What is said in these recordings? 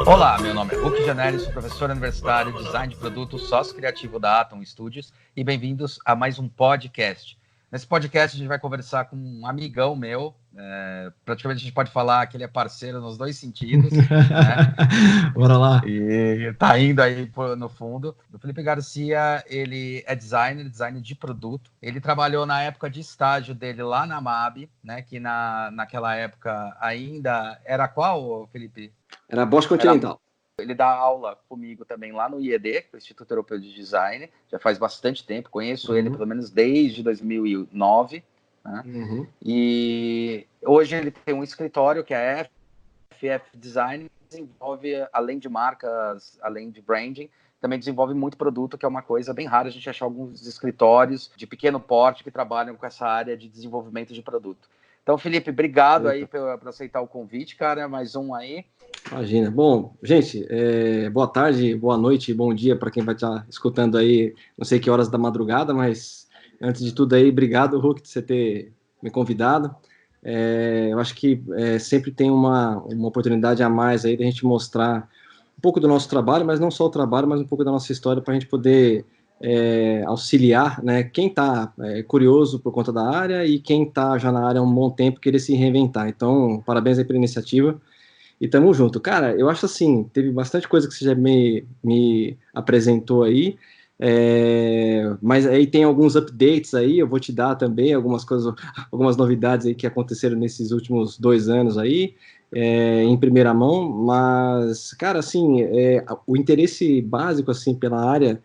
Olá, meu nome é Hulk Janelli, sou professor universitário, design de produto, sócio criativo da Atom Studios e bem-vindos a mais um podcast. Nesse podcast a gente vai conversar com um amigão meu, praticamente a gente pode falar que ele é parceiro nos dois sentidos, né? Bora lá. E tá indo aí no fundo. O Felipe Garcia, ele é designer de produto. Ele trabalhou na época de estágio dele lá na MAB, né? Que naquela época ainda era qual, Felipe? Era Bosch Continental. Ele dá aula comigo também lá no IED, que é o Instituto Europeu de Design, já faz bastante tempo, conheço ele pelo menos desde 2009, né? E hoje ele tem um escritório que é a FF Design, que desenvolve, além de marcas, além de branding, também desenvolve muito produto, que é uma coisa bem rara a gente achar alguns escritórios de pequeno porte que trabalham com essa área de desenvolvimento de produto. Então, Felipe, obrigado aí por aceitar o convite, cara, mais um aí. Imagina. Bom, gente, boa tarde, boa noite, bom dia para quem vai estar escutando aí, não sei que horas da madrugada, mas antes de tudo aí, obrigado, Hulk, de você ter me convidado. Eu acho que sempre tem uma oportunidade a mais aí de a gente mostrar um pouco do nosso trabalho, mas não só o trabalho, mas um pouco da nossa história para a gente poder auxiliar, né, quem está curioso por conta da área e quem está já na área há um bom tempo querer se reinventar. Então, parabéns aí pela iniciativa. E tamo junto. Cara, eu acho assim, teve bastante coisa que você já me apresentou aí, mas aí tem alguns updates aí, eu vou te dar também algumas coisas, algumas novidades aí que aconteceram nesses últimos 2 anos aí, em primeira mão, mas, cara, assim, o interesse básico, assim, pela área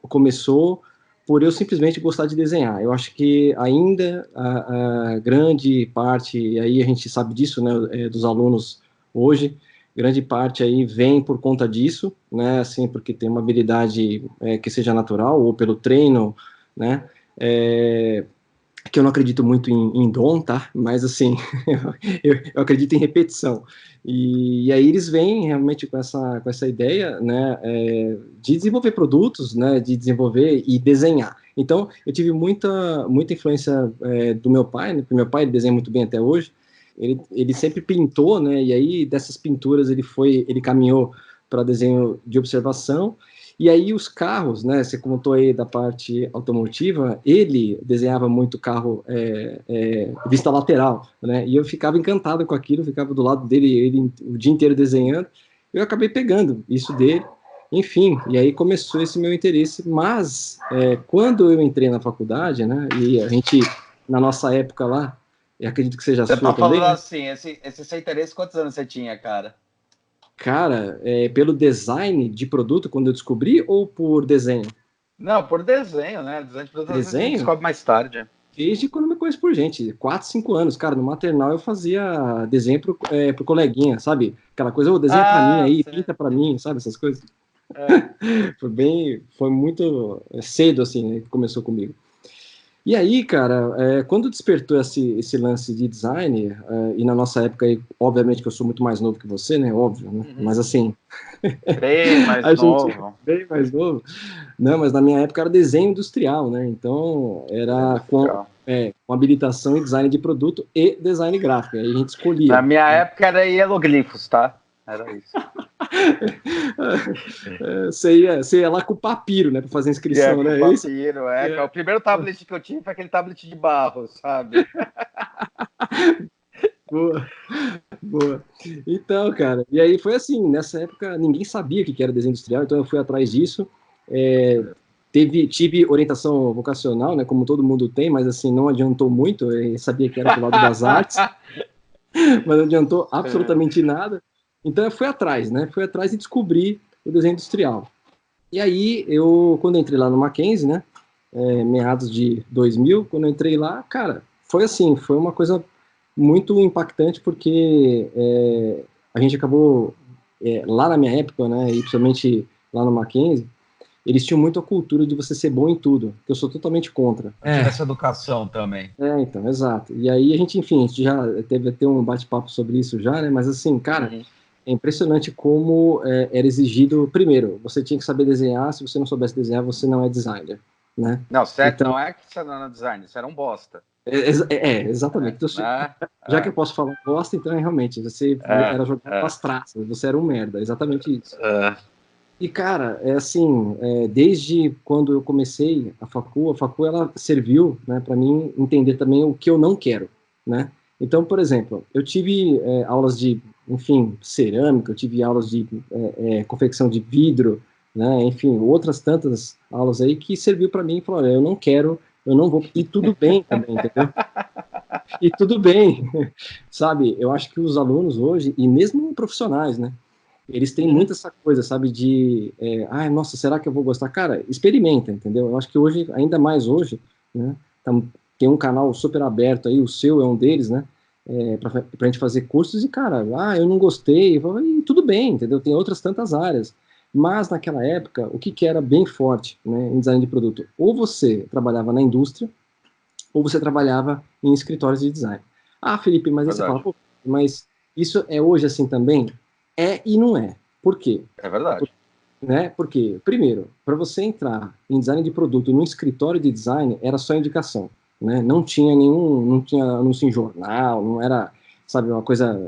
começou por eu simplesmente gostar de desenhar. Eu acho que ainda a grande parte, e aí a gente sabe disso, né, dos alunos hoje, grande parte aí vem por conta disso, né, assim, porque tem uma habilidade que seja natural, ou pelo treino, né, que eu não acredito muito em dom, tá, mas assim, eu acredito em repetição, e aí eles vêm realmente com essa ideia, né, de desenvolver produtos, né, de desenvolver e desenhar. Então, eu tive muita influência do meu pai, né, porque meu pai desenha muito bem até hoje. Ele sempre pintou, né, e aí dessas pinturas ele caminhou para desenho de observação, e aí os carros, né, você contou aí da parte automotiva, ele desenhava muito carro vista lateral, né, e eu ficava encantado com aquilo, ficava do lado dele, ele o dia inteiro desenhando, eu acabei pegando isso dele, enfim, e aí começou esse meu interesse, mas quando eu entrei na faculdade, né, e a gente, na nossa época lá, eu acredito que seja Você sua tá falando também, né? assim, esse seu interesse, quantos anos você tinha, cara? Cara, pelo design de produto, quando eu descobri, ou por desenho? Não, por desenho, né? Desenho de produto às vezes a gente Desenho? descobre mais tarde. Desde quando eu me conheço por gente, 4, 5 anos. Cara, no maternal eu fazia desenho pro coleguinha, sabe? Aquela coisa, desenha pra mim aí, Sei. pinta pra mim, sabe? Essas coisas. É. Foi muito cedo, assim, né, que começou comigo. E aí, cara, quando despertou esse lance de design, e na nossa época, aí, obviamente que eu sou muito mais novo que você, né? Óbvio, né? Mas assim, Bem mais a gente novo. bem mais novo. Não, mas na minha época era desenho industrial, né? Então era com habilitação em design de produto e design gráfico. Aí a gente Na escolhia. minha época era hieroglifos, tá? Era isso. Você ia lá com o papiro, né? Para fazer inscrição, Com né? papiro, O primeiro tablet que eu tive foi aquele tablet de barro, sabe? Boa, boa. Então, cara, e aí foi assim, nessa época ninguém sabia o que era desenho industrial, então eu fui atrás disso. Tive orientação vocacional, né, como todo mundo tem, mas assim, não adiantou muito, eu sabia que era pro lado das artes, mas não adiantou absolutamente nada. Então eu fui atrás, né, fui atrás e descobri o desenho industrial. E aí, quando eu entrei lá no Mackenzie, né, meados de 2000, quando eu entrei lá, cara, foi assim, foi uma coisa muito impactante, porque a gente acabou, lá na minha época, né, e principalmente lá no Mackenzie, eles tinham muito a cultura de você ser bom em tudo, que eu sou totalmente contra. Eu tive essa educação também. Então, exato. E aí a gente, enfim, a gente já teve até um bate-papo sobre isso já, né, mas assim, cara, é impressionante como era exigido, primeiro, você tinha que saber desenhar, se você não soubesse desenhar, você não é designer, né? Não, certo, Então, não é que você não era designer, você era um bosta. Exatamente. Então, já que eu posso falar bosta, então realmente, você era jogado para as traças, você era um merda, exatamente isso. E, cara, assim, desde quando eu comecei a facu ela serviu, né, para mim entender também o que eu não quero, né? Então, por exemplo, eu tive aulas de, enfim, cerâmica, eu tive aulas de confecção de vidro, né, enfim, outras tantas aulas aí que serviu para mim e falou, olha, eu não quero, eu não vou, e tudo bem também, entendeu? E tudo bem, sabe? Eu acho que os alunos hoje, e mesmo profissionais, né, eles têm muito essa coisa, sabe, de, nossa, será que eu vou gostar? Cara, experimenta, entendeu? Eu acho que hoje, ainda mais hoje, né, tem um canal super aberto aí, o seu é um deles, né, pra gente fazer cursos, e, cara, eu não gostei, e tudo bem, entendeu? Tem outras tantas áreas. Mas, naquela época, o que era bem forte, né, em design de produto? Ou você trabalhava na indústria, ou você trabalhava em escritórios de design. Ah, Felipe, mas aí você fala, pô, mas isso é hoje assim também? É e não é. Por quê? É verdade. Porque, primeiro, para você entrar em design de produto num escritório de design, era só indicação. Né? Não tinha anúncio em jornal, não era, sabe, uma coisa,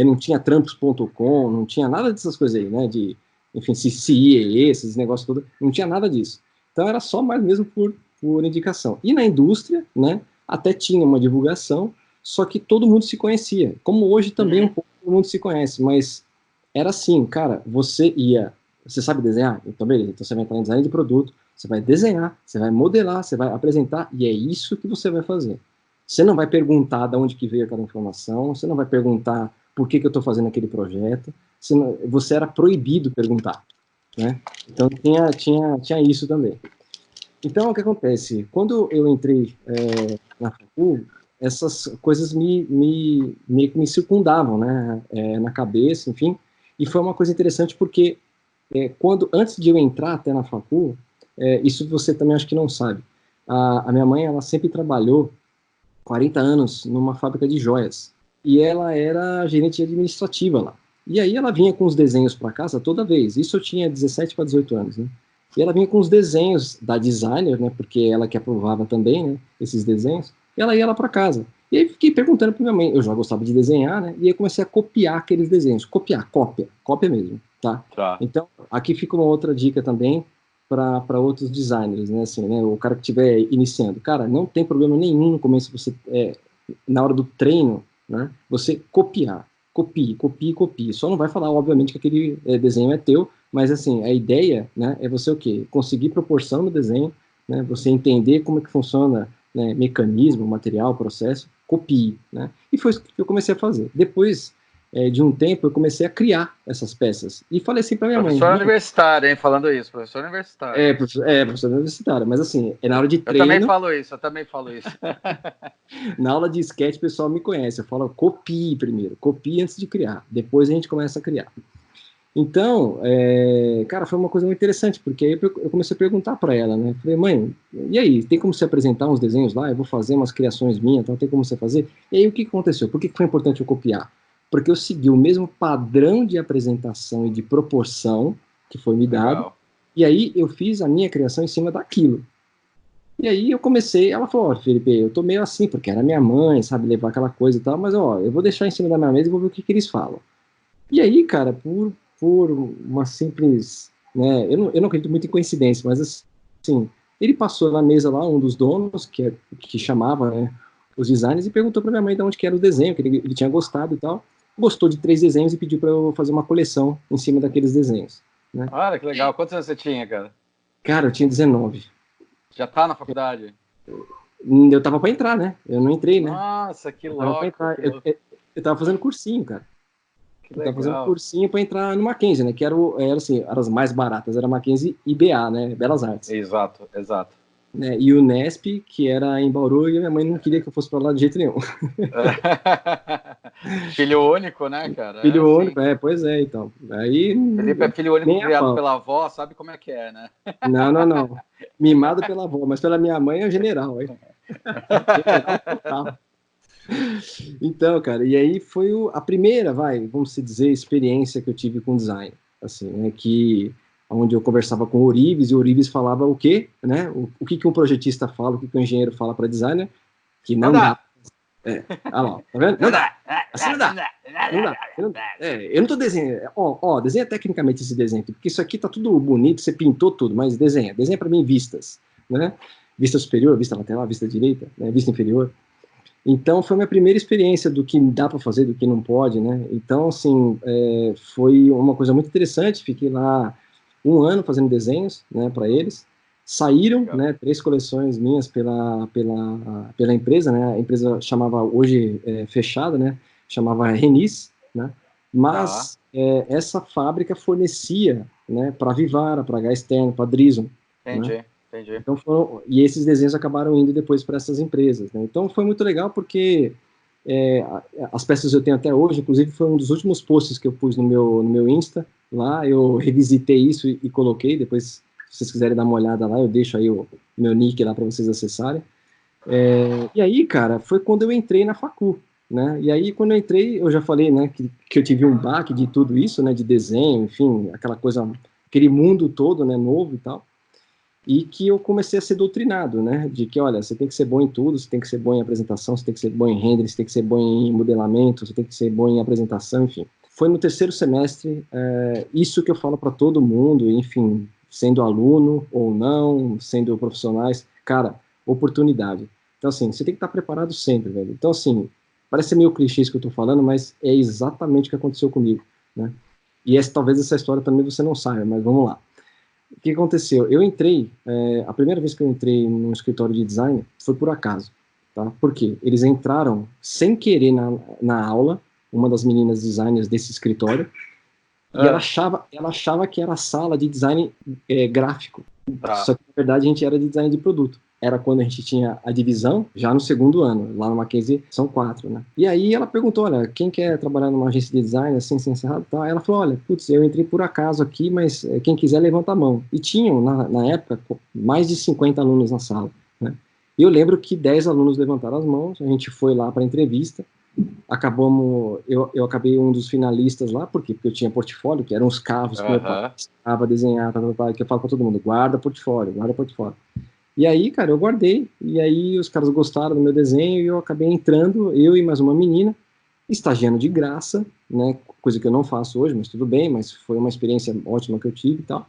não tinha trampos.com, não tinha nada dessas coisas aí, né? De, enfim, CIE, esses negócios todos, não tinha nada disso. Então era só mais mesmo por indicação. E na indústria, né, até tinha uma divulgação, só que todo mundo se conhecia. Como hoje também um pouco todo mundo se conhece, mas era assim, cara, você sabe desenhar? Então, beleza, então você vai entrar em design de produto, você vai desenhar, você vai modelar, você vai apresentar, e é isso que você vai fazer. Você não vai perguntar de onde que veio aquela informação, você não vai perguntar por que eu estou fazendo aquele projeto, você era proibido perguntar, né? Então, tinha isso também. Então, o que acontece? Quando eu entrei na facu, essas coisas meio que me circundavam, né? Na cabeça, enfim. E foi uma coisa interessante porque antes de eu entrar até na facu, isso você também acho que não sabe. A minha mãe, ela sempre trabalhou 40 anos numa fábrica de joias. E ela era gerente administrativa lá. E aí ela vinha com os desenhos para casa toda vez. Isso eu tinha 17 para 18 anos, né? E ela vinha com os desenhos da designer, né? Porque ela que aprovava também, né? Esses desenhos. E ela ia lá para casa. E aí fiquei perguntando para minha mãe. Eu já gostava de desenhar, né? E aí comecei a copiar aqueles desenhos. Cópia mesmo, tá? Então, aqui fica uma outra dica também para outros designers, né? Assim, né? O cara que estiver iniciando. Cara, não tem problema nenhum no começo você, na hora do treino, né? Você copie. Só não vai falar, obviamente, que aquele desenho é teu, mas assim, a ideia, né, é você o quê? Conseguir proporção no desenho, né? Você entender como é que funciona, né, mecanismo, material, processo, copie, né? E foi isso que eu comecei a fazer. Depois de um tempo, eu comecei a criar essas peças. E falei assim para minha mãe. Professor universitário, hein? Falando isso, professor universitário. Professor universitário, mas assim, na hora de treino... Eu também falo isso. Na aula de sketch, o pessoal me conhece, eu falo copie primeiro, copie antes de criar, depois a gente começa a criar. Então, cara, foi uma coisa muito interessante, porque aí eu comecei a perguntar para ela, né? Falei, mãe, e aí, tem como você apresentar uns desenhos lá? Eu vou fazer umas criações minhas, então tem como você fazer? E aí, o que aconteceu? Por que foi importante eu copiar? Porque eu segui o mesmo padrão de apresentação e de proporção que foi me dado, legal. E aí eu fiz a minha criação em cima daquilo. E aí eu comecei, ela falou, Felipe, eu tô meio assim, porque era minha mãe, sabe, levar aquela coisa e tal, mas eu vou deixar em cima da minha mesa e vou ver o que eles falam. E aí, cara, por uma simples, né, eu não acredito muito em coincidência, mas assim, ele passou na mesa lá, um dos donos, que chamava, né, os designers, e perguntou pra minha mãe de onde que era o desenho, que ele tinha gostado e tal, gostou de 3 desenhos e pediu para eu fazer uma coleção em cima daqueles desenhos. Né? Olha, que legal. Quantos anos você tinha, cara? Cara, eu tinha 19. Já tá na faculdade? Eu tava para entrar, né? Eu não entrei, né? Nossa, que louco. Eu tava fazendo cursinho, cara. Que legal. Eu tava fazendo cursinho para entrar no Mackenzie, né? Que era assim, eram as mais baratas, era Mackenzie e BA, né? Belas Artes. Exato. Né? E o Nesp, que era em Bauru, e a minha mãe não queria que eu fosse para lá de jeito nenhum. Filho único, né, cara? Filho único, pois é, então. Aí, Felipe é filho único criado pela avó, sabe como é que é, né? Não. Mimado pela avó, mas pela minha mãe é general, hein? Então, cara, e aí foi a primeira, vamos dizer, experiência que eu tive com design, assim, né, onde eu conversava com o Orives, e o Orives falava o quê, né, o que um projetista fala, o que um engenheiro fala para designer, que não dá. Olha lá, tá vendo? Não dá. Assim não dá. Não dá. Eu não tô desenhando. Desenha tecnicamente esse desenho aqui, porque isso aqui tá tudo bonito, você pintou tudo, mas desenha. Desenha para mim vistas, né? Vista superior, vista lateral, vista direita, né? Vista inferior. Então, foi a minha primeira experiência do que dá para fazer, do que não pode, né? Então, assim, foi uma coisa muito interessante. Fiquei lá 1 ano fazendo desenhos, né, para eles. Saíram, né, 3 coleções minhas pela empresa, né? A empresa chamava, hoje fechada, né? Chamava Renis, né? Mas essa fábrica fornecia, né, para Vivara, para H-Externo, para Drison. Entendi. Né? Então e esses desenhos acabaram indo depois para essas empresas, né? Então foi muito legal porque as peças eu tenho até hoje, inclusive foi um dos últimos posts que eu pus no meu Insta, lá eu revisitei isso e coloquei, depois se vocês quiserem dar uma olhada lá, eu deixo aí o meu nick lá para vocês acessarem. E aí, cara, foi quando eu entrei na facu, né? E aí, quando eu entrei, eu já falei, né, que eu tive um baque de tudo isso, né, de desenho, enfim, aquela coisa, aquele mundo todo, né, novo e tal. E que eu comecei a ser doutrinado, né, de que, olha, você tem que ser bom em tudo, você tem que ser bom em apresentação, você tem que ser bom em render, você tem que ser bom em modelamento, você tem que ser bom em apresentação, enfim. Foi no 3º semestre, isso que eu falo para todo mundo, enfim, sendo aluno ou não, sendo profissionais, cara, oportunidade. Então, assim, você tem que estar preparado sempre, velho. Então, assim, parece meio clichê isso que eu tô falando, mas é exatamente o que aconteceu comigo, né. E talvez essa história também você não saiba, mas vamos lá. O que aconteceu? Eu entrei, a primeira vez que eu entrei no escritório de design foi por acaso, tá? Por quê? Eles entraram sem querer na aula, uma das meninas designers desse escritório, e ela achava que era a sala de design gráfico. Só que, na verdade, a gente era de design de produto. Era quando a gente tinha a divisão, já no 2º ano. Lá no Mackenzie são 4, né? E aí ela perguntou, olha, quem quer trabalhar numa agência de design, assim, sem encerrado e tal? Aí ela falou, olha, putz, eu entrei por acaso aqui, mas quem quiser levanta a mão. E tinham, na época, mais de 50 alunos na sala, né? E eu lembro que 10 alunos levantaram as mãos, a gente foi lá para a entrevista, eu acabei um dos finalistas lá, por quê? Porque eu tinha portfólio, que eram os carros que meu pai estava desenhar, que eu falo para todo mundo, guarda portfólio. E aí, cara, eu guardei, e aí os caras gostaram do meu desenho, e eu acabei entrando, eu e mais uma menina, estagiando de graça, né, coisa que eu não faço hoje, mas tudo bem, mas foi uma experiência ótima que eu tive e tal.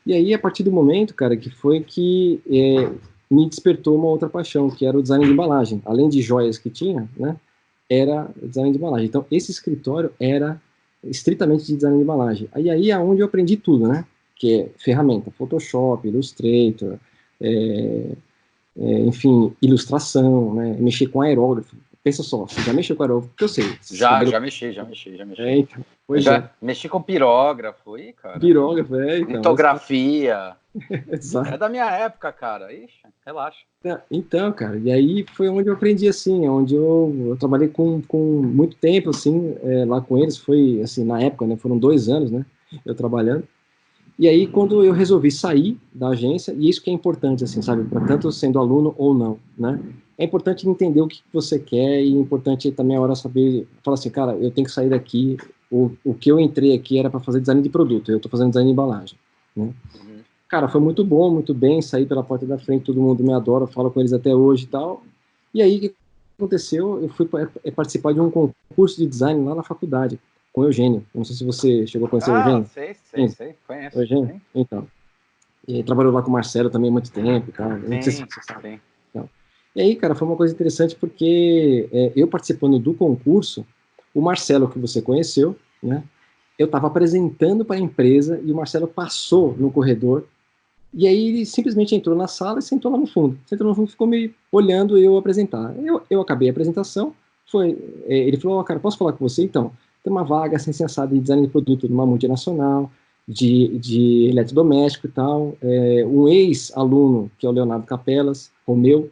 E aí, a partir do momento, cara, que foi que me despertou uma outra paixão, que era o design de embalagem. Além de joias que tinha, né, era design de embalagem. Então, esse escritório era estritamente de design de embalagem. Aí é onde eu aprendi tudo, né, que é ferramenta, Photoshop, Illustrator, enfim, ilustração, né, mexer com aerógrafo. Pensa só, você já mexeu com aerógrafo? Porque eu sei. Já mexi. Então, mexi com pirógrafo, cara. Pirógrafo, então. Litografia. Exato. É da minha época, cara. Ixi, relaxa. Então, cara, e aí foi onde eu aprendi, assim, onde eu trabalhei com muito tempo, assim, lá com eles, foi, assim, na época, né, foram 2 anos, né, eu trabalhando. E aí, quando eu resolvi sair da agência, e isso que é importante, assim, sabe, para tanto sendo aluno ou não, né, é importante entender o que você quer e é importante também a hora saber, falar assim, cara, eu tenho que sair daqui, o que eu entrei aqui era para fazer design de produto, eu estou fazendo design de embalagem, né. Cara, foi muito bom, muito bem, saí pela porta da frente, todo mundo me adora, falo com eles até hoje e tal. E aí, o que aconteceu? Eu fui participar de um concurso de design lá na faculdade, com o Eugênio. Não sei se você chegou a conhecer o Eugênio. Sei, conheço. Eugênio? Sim. Então. E trabalhou lá com o Marcelo também há muito tempo e tal. Não sei se você sabe. Então. E aí, cara, foi uma coisa interessante porque eu participando do concurso, o Marcelo, que você conheceu, né? Eu estava apresentando para a empresa e o Marcelo passou no corredor. E aí ele simplesmente entrou na sala e sentou lá no fundo. Sentou no fundo e ficou me olhando eu apresentar. Eu acabei a apresentação, ele falou, cara, posso falar com você? Então, tem uma vaga assim, sensata de design de produto numa multinacional, de eletrodoméstico e tal. Um ex-aluno, que é o Leonardo Capelas, Romeu,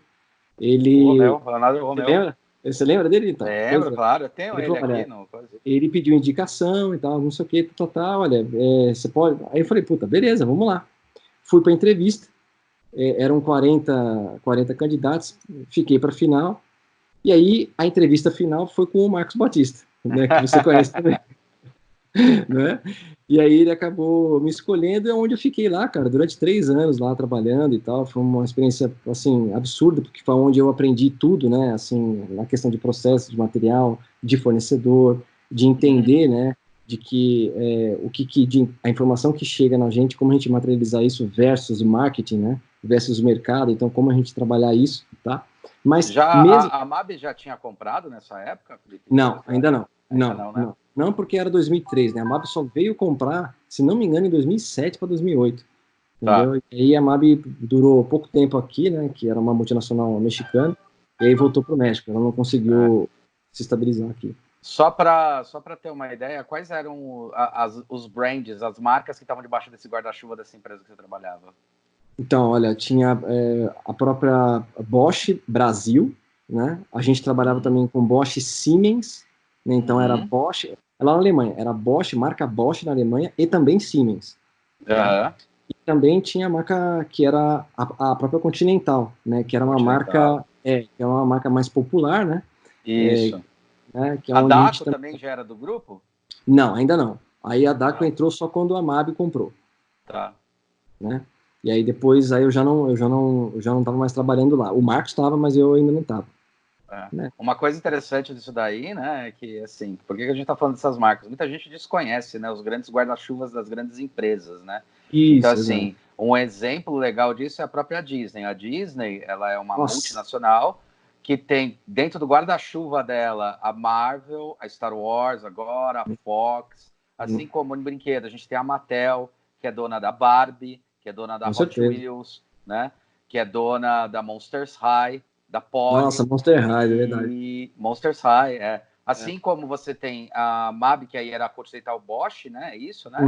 Leonardo Romeu. Você lembra dele? Então? Lembro, claro, eu tenho ele falou, aqui. Ele pediu indicação e tal, não sei o que, olha, você pode... Aí eu falei, puta, beleza, vamos lá. Fui para a entrevista, eram 40 candidatos, fiquei para a final, e aí a entrevista final foi com o Marcos Batista, né, que você conhece também. né? E aí ele acabou me escolhendo, é onde eu fiquei lá, cara, durante 3 anos lá trabalhando e tal. Foi uma experiência, assim, absurda, porque foi onde eu aprendi tudo, né? Assim, na questão de processo, de material, de fornecedor, de entender, né? De que a informação que chega na gente, como a gente materializar isso versus o marketing, né? Versus o mercado. Então, como a gente trabalhar isso, tá? Mas já mesmo... a MAB já tinha comprado nessa época, Felipe? Não, ainda não. Ainda não, né? Não, porque era 2003, né? A MAB só veio comprar, se não me engano, em 2007 para 2008, entendeu? Tá. E aí a MAB durou pouco tempo aqui, né? Que era uma multinacional mexicana, e aí voltou para o México. Ela não conseguiu se estabilizar aqui. Só para ter uma ideia, quais eram os brands, as marcas que estavam debaixo desse guarda-chuva dessa empresa que você trabalhava? Então, olha, tinha a própria Bosch Brasil, né? A gente trabalhava também com Bosch Siemens, né? Então era Bosch, lá na Alemanha, era Bosch, marca Bosch na Alemanha e também Siemens. E também tinha a marca que era a própria Continental, né? Que era uma marca, que é uma marca mais popular, né? Isso. Que é a onde Daco também já era do grupo? Não, ainda não. Aí a Daco entrou só quando a MAB comprou. Tá. Né? E aí depois eu já não estava mais trabalhando lá. O Marcos estava, mas eu ainda não estava. Né? Uma coisa interessante disso daí, né, é que assim, por que a gente está falando dessas marcas? Muita gente desconhece, né, os grandes guarda-chuvas das grandes empresas, né? Isso, então, assim, um exemplo legal disso é a própria Disney. A Disney, ela é uma multinacional que tem dentro do guarda-chuva dela a Marvel, a Star Wars agora, a Fox, assim como em brinquedo a gente tem a Mattel, que é dona da Barbie, que é dona da Hot Wheels, né? Que é dona da Monsters High, da Polly. Nossa, Monster High, é verdade. Monsters High, Assim como você tem a MAB, que aí era a Continental Bosch, né? Isso, né?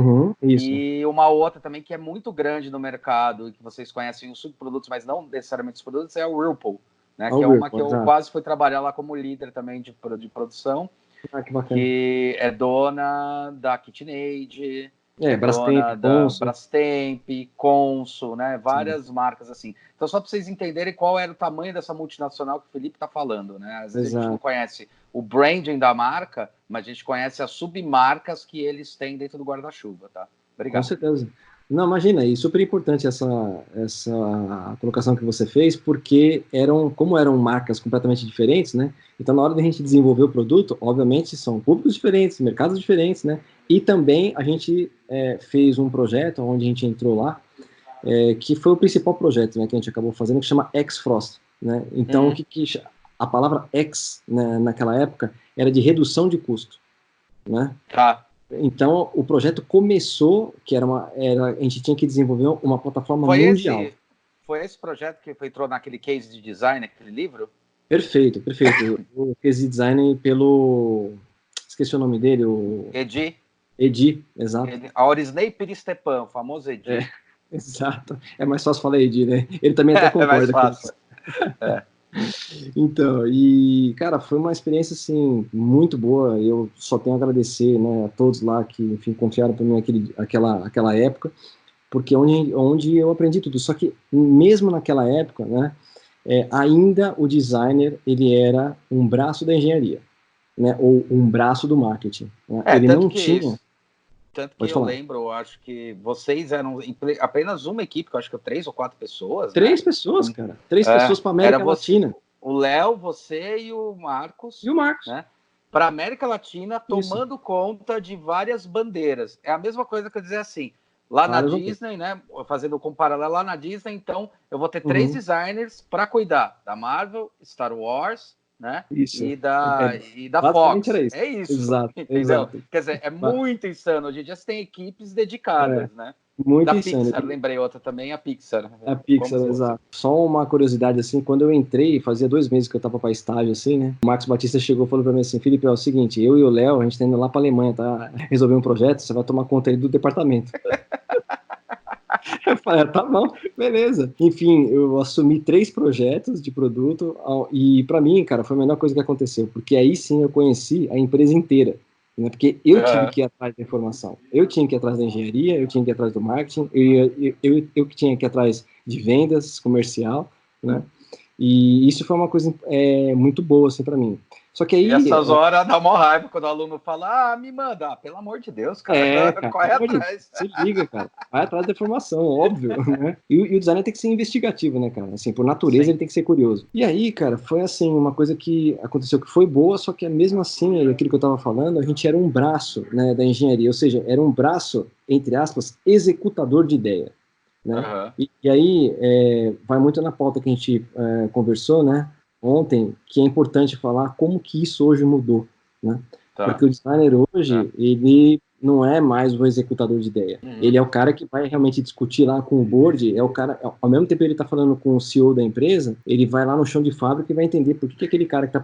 Isso. E uma outra também que é muito grande no mercado, e que vocês conhecem os subprodutos, mas não necessariamente os produtos, é a Whirlpool, né? Que é uma que eu quase fui trabalhar lá como líder também de produção. Que bacana. Que é dona da KitchenAid, Brastemp, dona da Brastemp, Consul, né? Várias marcas assim. Então, só para vocês entenderem qual era o tamanho dessa multinacional que o Felipe está falando, né? Às vezes a gente não conhece o branding da marca, mas a gente conhece as submarcas que eles têm dentro do guarda-chuva, tá? Obrigado. Com certeza. Não, imagina, e super importante essa colocação que você fez, porque como eram marcas completamente diferentes, né? Então, na hora da gente desenvolver o produto, obviamente, são públicos diferentes, mercados diferentes, né? E também a gente fez um projeto, onde a gente entrou lá, que foi o principal projeto, né, que a gente acabou fazendo, que chama X-Frost, né? Então, a palavra X, né, naquela época, era de redução de custo, né? Tá. Então, o projeto começou, a gente tinha que desenvolver uma plataforma mundial. Foi esse projeto que entrou naquele case de design, aquele livro? Perfeito. O case de design pelo... Esqueci o nome dele, o... Edi, exato. A Orisnei Piristepan, o famoso Edi. Exato. É mais fácil falar Edi, né? Ele também até concorda. É mais fácil. Então, e, cara, foi uma experiência, assim, muito boa. Eu só tenho a agradecer, né, a todos lá que, enfim, confiaram para mim aquela época, porque onde eu aprendi tudo. Só que, mesmo naquela época, né, ainda o designer, ele era um braço da engenharia, né, ou um braço do marketing. Né? Ele não tinha... Tanto que eu lembro, acho que vocês eram apenas uma equipe, que eu acho que 3 ou 4 pessoas. 3 pessoas, cara. 3 pessoas para América Latina. O Léo, você e o Marcos. Né? Para a América Latina, tomando conta de várias bandeiras. É a mesma coisa que eu dizer assim, lá na Disney, né? Fazendo um paralelo lá na Disney, então eu vou ter 3 designers para cuidar da Marvel, Star Wars, né? Isso. E da Fox. É isso. Exato. Quer dizer, é muito insano. Hoje em dia você tem equipes dedicadas, né? Muito insano. Pixar, lembrei outra também, a Pixar. A Pixar, exato. Só uma curiosidade, assim, quando eu entrei, fazia 2 meses que eu tava para estágio, assim, né? O Marcos Batista chegou e falou para mim assim, Felipe, é o seguinte, eu e o Léo, a gente tá indo lá pra Alemanha, tá? Resolver um projeto, você vai tomar conta aí do departamento. Eu falei, tá bom, beleza. Enfim, eu assumi 3 projetos de produto e para mim, cara, foi a melhor coisa que aconteceu, porque aí sim eu conheci a empresa inteira, né? Porque eu tive que ir atrás da informação, eu tinha que ir atrás da engenharia, eu tinha que ir atrás do marketing, eu que tinha que ir atrás de vendas, comercial, né? E isso foi uma coisa muito boa, assim, para mim. Só que aí... E essas horas dá mó raiva quando o aluno fala, me manda, pelo amor de Deus, cara, cara, corre atrás. Se liga, cara, vai atrás da informação, óbvio, né? E o designer tem que ser investigativo, né, cara? Assim, por natureza, sim, ele tem que ser curioso. E aí, cara, foi assim, uma coisa que aconteceu que foi boa, só que mesmo assim, aquilo que eu tava falando, a gente era um braço, né, da engenharia, ou seja, era um braço, entre aspas, executador de ideia, né? E aí, vai muito na pauta que a gente conversou, né, ontem, que é importante falar como que isso hoje mudou, né? Tá. Porque o designer hoje, ele não é mais o executador de ideia. Ele é o cara que vai realmente discutir lá com o board, é o cara, ao mesmo tempo que ele está falando com o CEO da empresa, ele vai lá no chão de fábrica e vai entender por que aquele cara que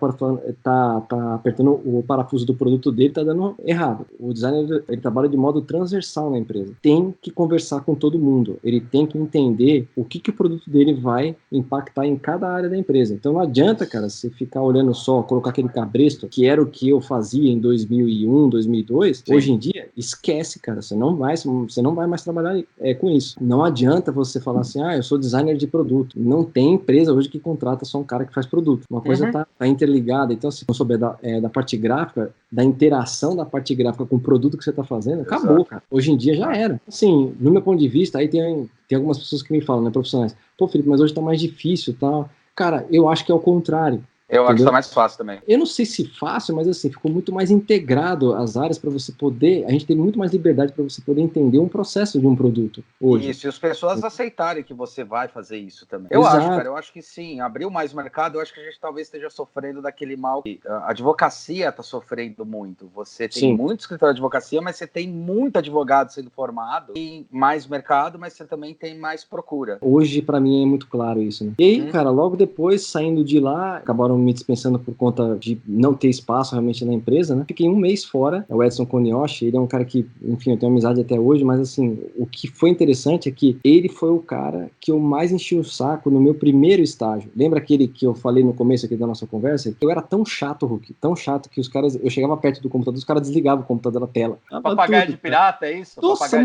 tá apertando o parafuso do produto dele está dando errado. O designer, ele trabalha de modo transversal na empresa. Tem que conversar com todo mundo. Ele tem que entender o que o produto dele vai impactar em cada área da empresa. Então não adianta, cara, você ficar olhando só, colocar aquele cabresto, que era o que eu fazia em 2001, 2002, sim, hoje em dia, esquece, cara, você não vai mais trabalhar com isso. Não adianta você falar assim, eu sou designer de produto. Não tem empresa hoje que contrata só um cara que faz produto. Uma coisa tá interligada. Então, se não souber da parte gráfica, da interação da parte gráfica com o produto que você tá fazendo, acabou, cara. Hoje em dia já era. Assim, no meu ponto de vista, aí tem algumas pessoas que me falam, né, profissionais, pô, Felipe, mas hoje tá mais difícil e tal. Cara, eu acho que é o contrário. Eu acho que tá mais fácil também. Eu não sei se fácil, mas assim, ficou muito mais integrado as áreas para você poder, a gente tem muito mais liberdade para você poder entender um processo de um produto hoje. Isso, e as pessoas aceitarem que você vai fazer isso também. Eu acho, cara, eu acho que sim, abriu mais o mercado, eu acho que a gente talvez esteja sofrendo daquele mal que a advocacia tá sofrendo muito. Você tem muito escritório de advocacia, mas você tem muito advogado sendo formado, tem mais mercado, mas você também tem mais procura. Hoje, para mim, é muito claro isso, né? E aí, cara, logo depois, saindo de lá, acabaram me dispensando por conta de não ter espaço realmente na empresa, né? Fiquei um mês fora, o Edson Konioshi, ele é um cara que, enfim, eu tenho amizade até hoje, mas assim, o que foi interessante é que ele foi o cara que eu mais enchi o saco no meu primeiro estágio. Lembra aquele que eu falei no começo aqui da nossa conversa? Eu era tão chato, Hulk, tão chato que os caras, eu chegava perto do computador, os caras desligavam o computador da tela. Papagaio de pirata, é isso? Nossa,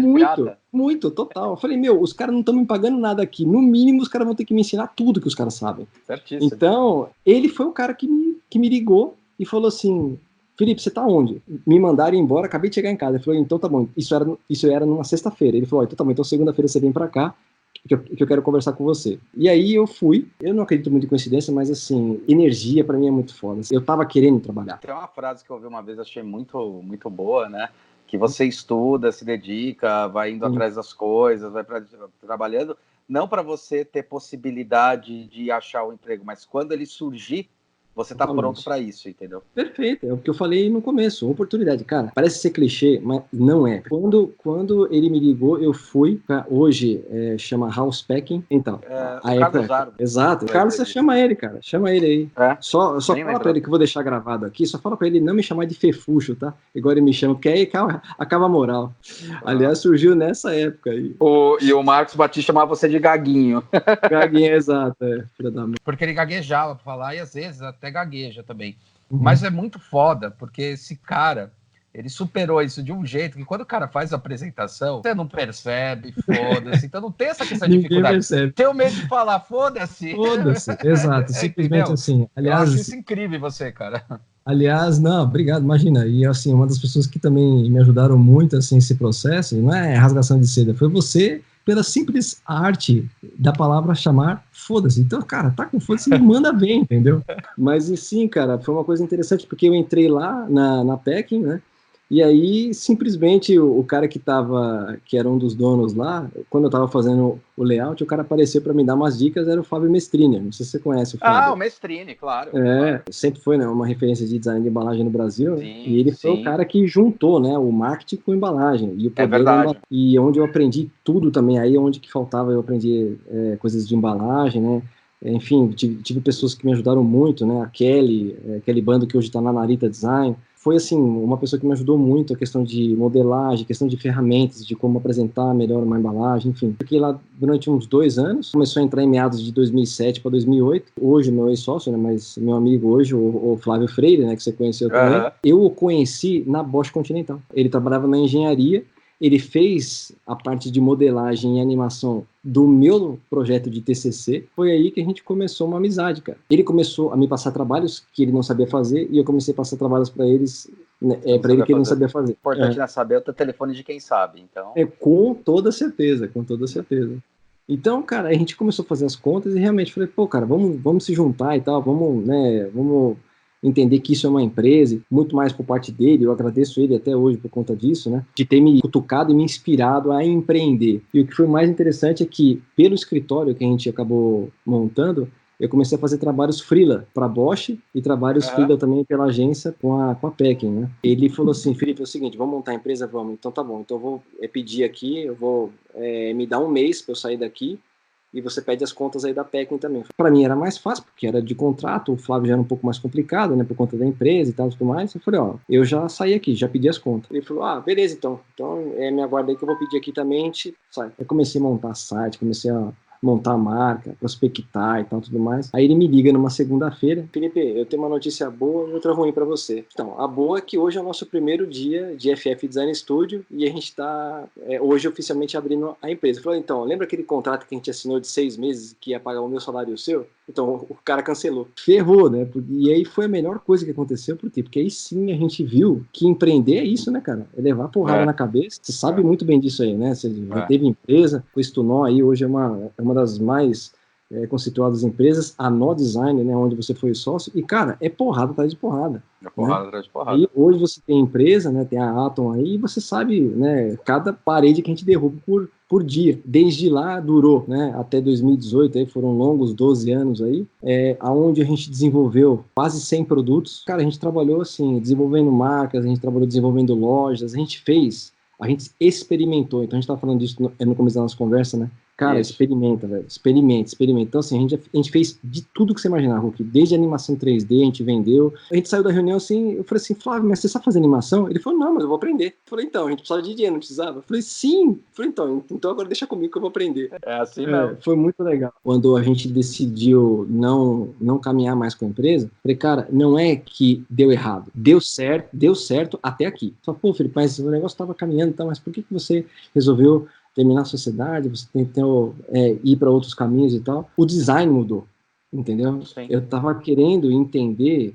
muito, total. Eu falei, os caras não estão me pagando nada aqui. No mínimo, os caras vão ter que me ensinar tudo que os caras sabem. Certíssimo. Então, ele foi o cara que me ligou e falou assim, Felipe, você tá onde? Me mandaram embora, acabei de chegar em casa. Ele falou, então tá bom, isso era numa sexta-feira. Ele falou, então tá bom, então segunda-feira você vem pra cá, que eu quero conversar com você. E aí eu fui, eu não acredito muito em coincidência, mas assim, energia pra mim é muito foda. Eu tava querendo trabalhar. Tem uma frase que eu ouvi uma vez, achei muito, muito boa, né? Que você estuda, se dedica, vai indo atrás das coisas, vai trabalhando, não para você ter possibilidade de achar o emprego, mas quando ele surgir, você tá pronto para isso, entendeu? Perfeito, é o que eu falei no começo, oportunidade. Cara, parece ser clichê, mas não é. Quando ele me ligou, eu fui pra, hoje, chama House Packing. Então, a época... Carlos exato, o Carlos, você chama ele, cara, chama ele aí. Só fala pra ele, que eu vou deixar gravado aqui, só fala pra ele não me chamar de Fefuxo, tá? Igual ele me chama, porque aí acaba a moral. Aliás, surgiu nessa época aí. E o Marcos Batista chamava você de Gaguinho. Gaguinho, exato, filha da mãe. Porque ele gaguejava pra falar, e às vezes até gagueja também. Mas é muito foda, porque esse cara, ele superou isso de um jeito que quando o cara faz a apresentação, você não percebe, foda-se. Então não tem essa dificuldade. Percebe. Tem o medo de falar, foda-se. Foda-se, exato. Simplesmente assim. Aliás, eu acho isso incrível em você, cara. Aliás, não, obrigado, imagina. E assim, uma das pessoas que também me ajudaram muito assim, nesse processo, não é rasgação de seda, foi você, pela simples arte da palavra chamar foda-se. Então, cara, tá com foda-se, me manda bem, entendeu? Mas sim, cara, foi uma coisa interessante, porque eu entrei lá na Packing, né? E aí, simplesmente, o cara que era um dos donos lá, quando eu tava fazendo o layout, o cara apareceu para me dar umas dicas, era o Fábio Mestrini. Não sei se você conhece o Fábio. O Mestrini, claro. Sempre foi, né, uma referência de design de embalagem no Brasil. Sim, e ele foi o cara que juntou, né, o marketing com a embalagem. E o poder verdade. E onde eu aprendi tudo também, aí onde que faltava eu aprendi coisas de embalagem, né. Enfim, tive pessoas que me ajudaram muito, né, a Kelly Bando, que hoje está na Narita Design. Foi, assim, uma pessoa que me ajudou muito a questão de modelagem, questão de ferramentas, de como apresentar melhor uma embalagem, enfim. Fiquei lá durante uns 2 anos, começou a entrar em meados de 2007 para 2008. Hoje, meu ex-sócio, né, mas meu amigo hoje, o Flávio Freire, né, que você conheceu também, eu o conheci na Bosch Continental. Ele trabalhava na engenharia ele fez a parte de modelagem e animação do meu projeto de TCC. Foi aí que a gente começou uma amizade, cara. Ele começou a me passar trabalhos que ele não sabia fazer e eu comecei a passar trabalhos para eles, para ele que ele não sabia fazer. O importante é saber o teu telefone de quem sabe, então. Com toda certeza, com toda certeza. Então, cara, a gente começou a fazer as contas e realmente falei, pô, cara, vamos se juntar e tal, vamos entender que isso é uma empresa, muito mais por parte dele, eu agradeço ele até hoje por conta disso, né, de ter me cutucado e me inspirado a empreender. E o que foi mais interessante é que, pelo escritório que a gente acabou montando, eu comecei a fazer trabalhos freela para Bosch e trabalhos freela também pela agência com a Pecking, né. Ele falou assim, Felipe, é o seguinte, vamos montar a empresa? Vamos. Então tá bom, então eu vou pedir aqui, eu vou me dar um mês para eu sair daqui, e você pede as contas aí da Pecking também. Para mim era mais fácil, porque era de contrato, o Flávio já era um pouco mais complicado, né, por conta da empresa e tal, tudo mais. Eu falei, eu já saí aqui, já pedi as contas. Ele falou, beleza, então me aguarda aí que eu vou pedir aqui também, a gente sai. Eu comecei a montar site, comecei a montar a marca, prospectar e tal, tudo mais. Aí ele me liga numa segunda-feira, Felipe, eu tenho uma notícia boa e outra ruim para você. Então, a boa é que hoje é o nosso primeiro dia de FF Design Studio e a gente está hoje oficialmente abrindo a empresa. Eu falei, então, lembra aquele contrato que a gente assinou de 6 meses que ia pagar o meu salário e o seu? Então, o cara cancelou. Ferrou, né? E aí foi a melhor coisa que aconteceu, por quê? Porque aí sim a gente viu que empreender é isso, né, cara? É levar porrada na cabeça. Você sabe muito bem disso aí, né? Você já teve empresa, o Estunó aí hoje é uma das mais conceituadas empresas, a No Design, né, onde você foi sócio, e, cara, é porrada atrás de porrada. É porrada atrás de porrada. E hoje você tem empresa, né, tem a Atom aí, e você sabe, né, cada parede que a gente derruba por dia. Desde lá durou, né, até 2018, aí foram longos 12 anos aí, aonde a gente desenvolveu quase 100 produtos. Cara, a gente trabalhou, assim, desenvolvendo marcas, a gente trabalhou desenvolvendo lojas, a gente experimentou. Então, a gente estava falando disso no começo da nossa conversa, né? Cara, experimenta, velho. Experimenta. Então, assim, a gente fez de tudo que você imaginar, Hulk. Desde animação 3D, a gente vendeu. A gente saiu da reunião assim, eu falei assim, Flávio, mas você sabe fazer animação? Ele falou, não, mas eu vou aprender. Eu falei, então, a gente precisava de dinheiro, não precisava? Eu falei, sim. Eu falei, então agora deixa comigo que eu vou aprender. É assim mesmo. Foi muito legal. Quando a gente decidiu não caminhar mais com a empresa, falei, cara, não é que deu errado. Deu certo até aqui. Só, pô, Felipe, mas o negócio estava caminhando, tá, mas por que você resolveu terminar a sociedade, você tentou ir para outros caminhos e tal? O design mudou, entendeu? Sim. Eu estava querendo entender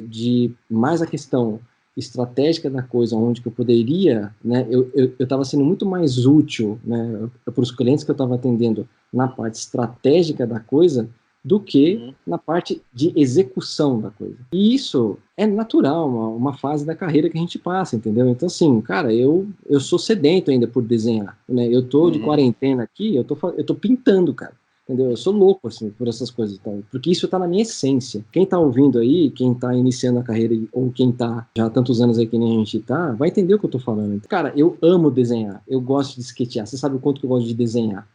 de mais a questão estratégica da coisa, onde que eu poderia, né, eu estava sendo muito mais útil, né, para os clientes que eu estava atendendo na parte estratégica da coisa, do que na parte de execução da coisa. E isso é natural, uma fase da carreira que a gente passa, entendeu? Então, assim, cara, eu sou sedento ainda por desenhar, né? Eu tô de quarentena aqui, eu tô pintando, cara, entendeu? Eu sou louco, assim, por essas coisas, tá? Porque isso tá na minha essência. Quem tá ouvindo aí, quem tá iniciando a carreira, ou quem tá já há tantos anos aí que nem a gente tá, vai entender o que eu tô falando. Cara, eu amo desenhar, eu gosto de sketchear, você sabe o quanto que eu gosto de desenhar.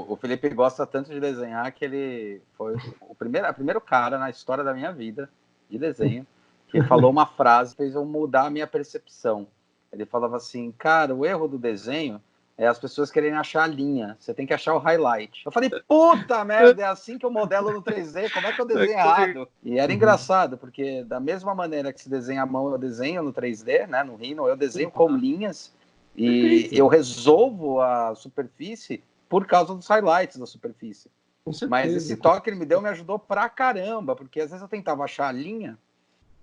O Felipe gosta tanto de desenhar que ele foi o primeiro cara na história da minha vida de desenho que falou uma frase que fez eu mudar a minha percepção. Ele falava assim, cara, o erro do desenho é as pessoas querem achar a linha, você tem que achar o highlight. Eu falei, puta merda, é assim que eu modelo no 3D, como é que eu desenho errado? E era engraçado, porque da mesma maneira que se desenha a mão, eu desenho no 3D, né, no Rhino, eu desenho com linhas e eu resolvo a superfície por causa dos highlights da superfície. Mas esse toque que ele me deu me ajudou pra caramba, porque às vezes eu tentava achar a linha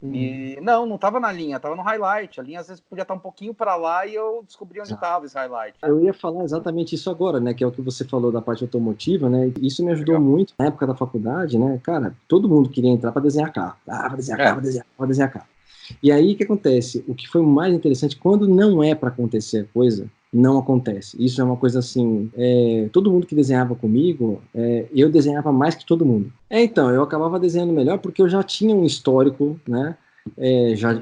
e não tava na linha, tava no highlight. A linha às vezes podia estar um pouquinho para lá e eu descobri onde estava esse highlight. Eu ia falar exatamente isso agora, né, que é o que você falou da parte automotiva, né, isso me ajudou muito na época da faculdade, né, cara, todo mundo queria entrar para desenhar carro. Para desenhar carro. E aí o que acontece? O que foi mais interessante, quando não é para acontecer a coisa, não acontece. Isso é uma coisa assim, todo mundo que desenhava comigo, eu desenhava mais que todo mundo. Então, eu acabava desenhando melhor porque eu já tinha um histórico, né,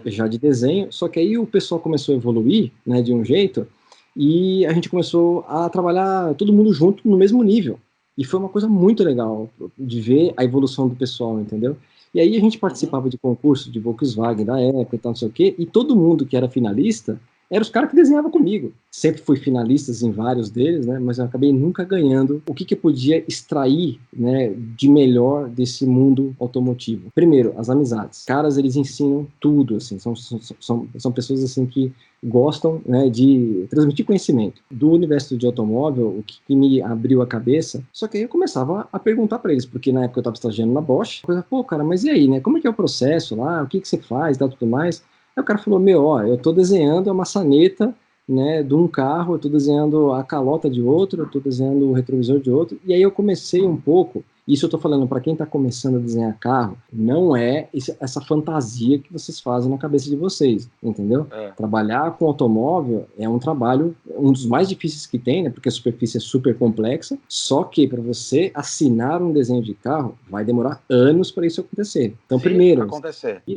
já de desenho, só que aí o pessoal começou a evoluir, né, de um jeito, e a gente começou a trabalhar todo mundo junto no mesmo nível. E foi uma coisa muito legal de ver a evolução do pessoal, entendeu? E aí a gente participava de concurso de Volkswagen da época e tal, não sei o quê, e todo mundo que era finalista, eram os caras que desenhavam comigo. Sempre fui finalista em vários deles, né, mas eu acabei nunca ganhando. O que eu podia extrair, né, de melhor desse mundo automotivo? Primeiro, as amizades. Caras, eles ensinam tudo, assim, são pessoas assim que gostam, né, de transmitir conhecimento. Do universo de automóvel, o que me abriu a cabeça, só que aí eu começava a perguntar para eles, porque na época eu estava estagiando na Bosch, pô, cara, mas e aí, né, como é que é o processo lá, o que você faz, tal, tudo mais. Aí o cara falou, eu estou desenhando a maçaneta, né, de um carro, eu estou desenhando a calota de outro, eu estou desenhando o retrovisor de outro, e aí eu comecei um pouco, isso eu estou falando para quem está começando a desenhar carro, não é essa fantasia que vocês fazem na cabeça de vocês, entendeu? Trabalhar com automóvel é um trabalho, um dos mais difíceis que tem, né, porque a superfície é super complexa, só que para você assinar um desenho de carro, vai demorar anos para isso acontecer. Então, primeiro...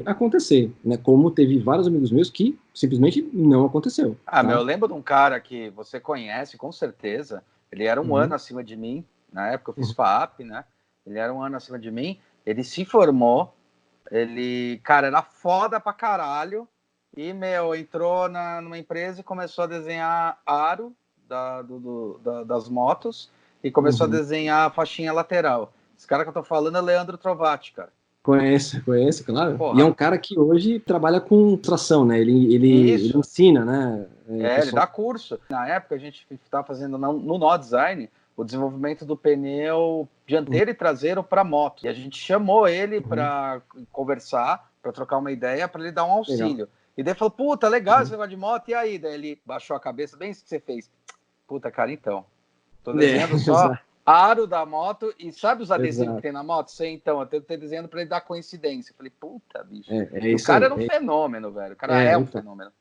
acontecer, né, como teve vários amigos meus que simplesmente não aconteceu. Tá? Eu lembro de um cara que você conhece, com certeza, ele era um ano acima de mim, na época eu fiz FAAP, né? Ele era um ano acima de mim, ele se formou, ele, cara, era foda pra caralho, e, entrou numa empresa e começou a desenhar aro das motos, e começou a desenhar a faixinha lateral. Esse cara que eu tô falando é Leandro Trovati, cara. Conhece, claro. Porra. E é um cara que hoje trabalha com tração, né? Ele ensina, né? Ele dá curso. Na época, a gente estava fazendo no Nó Design o desenvolvimento do pneu dianteiro e traseiro para moto. E a gente chamou ele para conversar, para trocar uma ideia, para ele dar um auxílio. Legal. E daí falou, puta, legal esse negócio de moto, e aí? Daí ele baixou a cabeça, bem isso que você fez. Puta, cara, então, tô desenhando só aro da moto, e sabe os adesivos que tem na moto? Sei, então, eu tô desenhando para ele dar coincidência. Eu falei, puta, bicho. O cara era um fenômeno, velho. O cara é um fenômeno.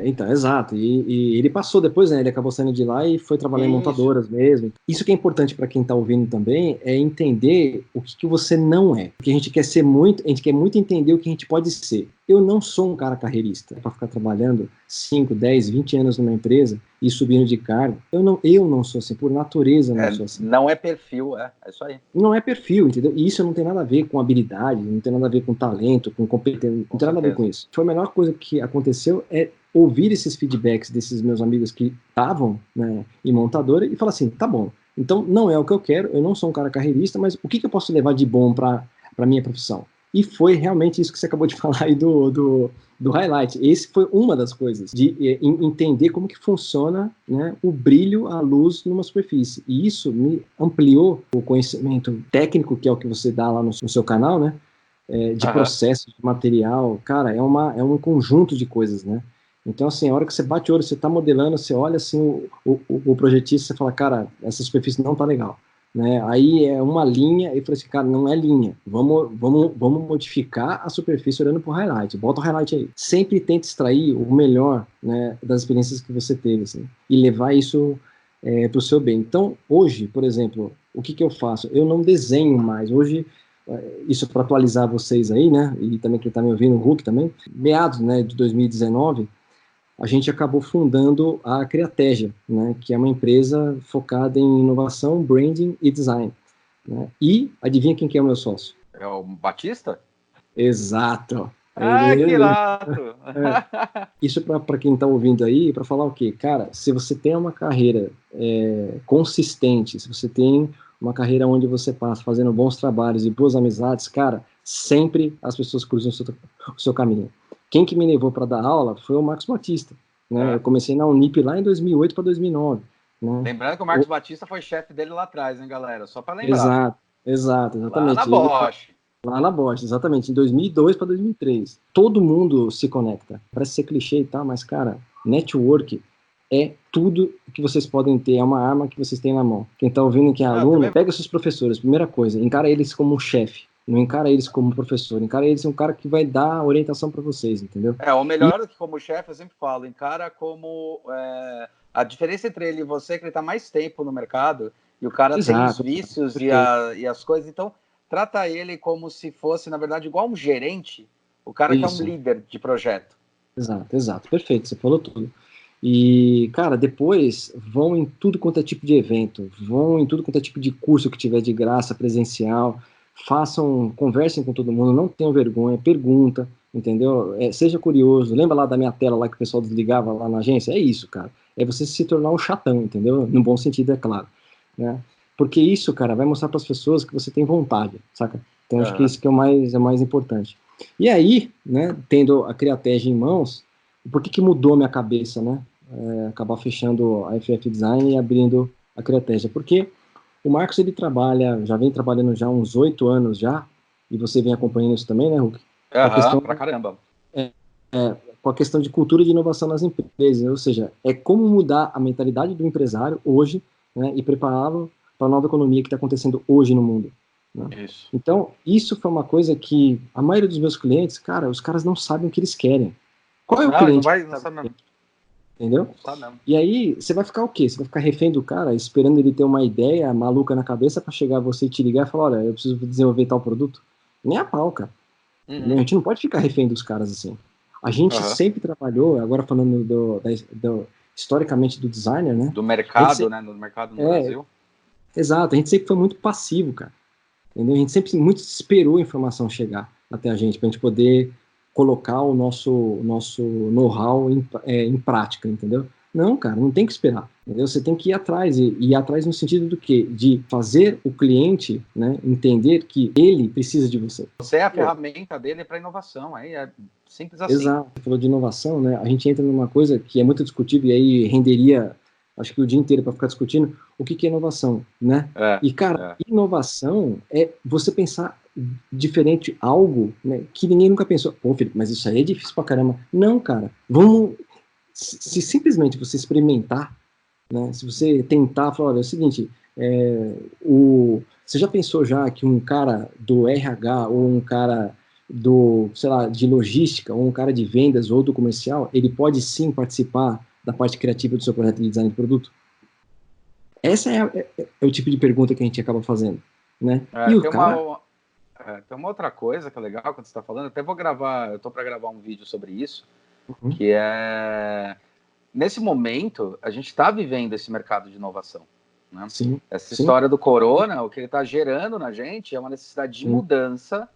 Então, exato. E ele passou depois, né? Ele acabou saindo de lá e foi trabalhar em montadoras mesmo. Isso que é importante para quem está ouvindo também é entender o que você não é. Porque a gente quer muito entender o que a gente pode ser. Eu não sou um cara carreirista para ficar trabalhando 5, 10, 20 anos numa empresa e subindo de cargo. Eu não sou assim, por natureza eu não sou assim. Não é perfil, é isso aí. Não é perfil, entendeu? E isso não tem nada a ver com habilidade, não tem nada a ver com talento, com competência, não tem nada a ver com isso. Foi a melhor coisa que aconteceu é ouvir esses feedbacks desses meus amigos que estavam, né, em montadora e falar assim, tá bom, então não é o que eu quero, eu não sou um cara carreirista, mas o que eu posso levar de bom para minha profissão? E foi realmente isso que você acabou de falar aí do highlight. Esse foi uma das coisas, de entender como que funciona, né, o brilho, a luz numa superfície. E isso me ampliou o conhecimento técnico, que é o que você dá lá no seu canal, né, de processo, de material. Cara, é um conjunto de coisas, né? Então, assim, a hora que você bate o olho, você está modelando, você olha assim o projetista, você fala, cara, essa superfície não tá legal. Né? Aí é uma linha, e eu falei assim, cara, não é linha, vamos modificar a superfície olhando pro highlight, bota o highlight aí. Sempre tenta extrair o melhor, né, das experiências que você teve, assim, e levar isso pro seu bem. Então, hoje, por exemplo, o que eu faço? Eu não desenho mais, hoje, isso para atualizar vocês aí, né, e também quem tá me ouvindo, o Hulk também, meados, né, de 2019, a gente acabou fundando a Criategia, né, que é uma empresa focada em inovação, branding e design. Né? E adivinha quem que é o meu sócio? É o Batista? Exato. Que irato! Isso para quem está ouvindo aí, para falar o quê? Cara, se você tem uma carreira consistente, se você tem uma carreira onde você passa fazendo bons trabalhos e boas amizades, cara, sempre as pessoas cruzam o seu caminho. Quem que me levou para dar aula foi o Marcos Batista. Né? Eu comecei na Unip lá em 2008 para 2009. Né? Lembrando que o Marcos Batista foi chefe dele lá atrás, hein, galera? Só para lembrar. Exato, exatamente. Lá na Bosch. Lá na Bosch, exatamente. Em 2002 para 2003. Todo mundo se conecta. Parece ser clichê e tal, mas, cara, network é tudo que vocês podem ter. É uma arma que vocês têm na mão. Quem está ouvindo que é aluno, pega seus professores. Primeira coisa, encara eles como um chefe. Não encara eles como professor, encara eles como um cara que vai dar orientação para vocês, entendeu? Ou melhor do que como chefe, eu sempre falo, encara como a diferença entre ele e você é que ele está mais tempo no mercado e o cara tem os vícios e as coisas, então trata ele como se fosse, na verdade, igual um gerente, o cara que é um líder de projeto. Exato, perfeito, você falou tudo. E, cara, depois vão em tudo quanto é tipo de evento, vão em tudo quanto é tipo de curso que tiver de graça, presencial, conversem com todo mundo, não tenham vergonha, pergunta, entendeu? Seja curioso. Lembra lá da minha tela lá que o pessoal desligava lá na agência? É isso, cara. É você se tornar um chatão, entendeu? No bom sentido, é claro, né? Porque isso, cara, vai mostrar para as pessoas que você tem vontade, saca? Então, acho que isso que é mais importante. E aí, né, tendo a Createge em mãos, por que mudou a minha cabeça, né? Acabar fechando a FF Design e abrindo a Createge? Porque o Marcos, ele já vem trabalhando já há uns 8 anos já, e você vem acompanhando isso também, né, Hulk? Pra caramba. Com a questão de cultura de inovação nas empresas, ou seja, é como mudar a mentalidade do empresário hoje, né, e prepará-lo para a nova economia que está acontecendo hoje no mundo. Né? Isso. Então, isso foi uma coisa que a maioria dos meus clientes, cara, os caras não sabem o que eles querem. Qual é o cliente? Não sabe mesmo. Entendeu? Não sabe mesmo. E aí, você vai ficar o quê? Você vai ficar refém do cara, esperando ele ter uma ideia maluca na cabeça para chegar a você e te ligar e falar, olha, eu preciso desenvolver tal produto? Nem a pau, cara. A gente não pode ficar refém dos caras assim. A gente sempre trabalhou, agora falando historicamente do designer, né? Do mercado, né? No mercado no Brasil. Exato, a gente sempre foi muito passivo, cara. Entendeu? A gente sempre muito esperou a informação chegar até a gente, pra gente poder colocar o nosso know-how em prática, entendeu? Não, cara, não tem que esperar, entendeu? Você tem que ir atrás, e ir atrás no sentido do quê? De fazer o cliente, né, entender que ele precisa de você. Você é a ferramenta dele para inovação, aí é simples assim. Exato, você falou de inovação, né? A gente entra numa coisa que é muito discutível, e aí renderia, acho que o dia inteiro para ficar discutindo o que é inovação, né? E, cara, inovação é você pensar diferente algo, né, que ninguém nunca pensou. Pô, Felipe, mas isso aí é difícil pra caramba. Não, cara, se simplesmente você experimentar, né, se você tentar, falar, olha, é o seguinte, você já pensou já que um cara do RH ou um cara sei lá, de logística, ou um cara de vendas ou do comercial, ele pode sim participar da parte criativa do seu projeto de design de produto? Essa é o tipo de pergunta que a gente acaba fazendo, né? E o cara... Tem uma outra coisa que é legal quando você está falando, até eu estou para gravar um vídeo sobre isso, que é, nesse momento, a gente está vivendo esse mercado de inovação. Né? Sim, essa história do corona, o que ele está gerando na gente é uma necessidade de mudança,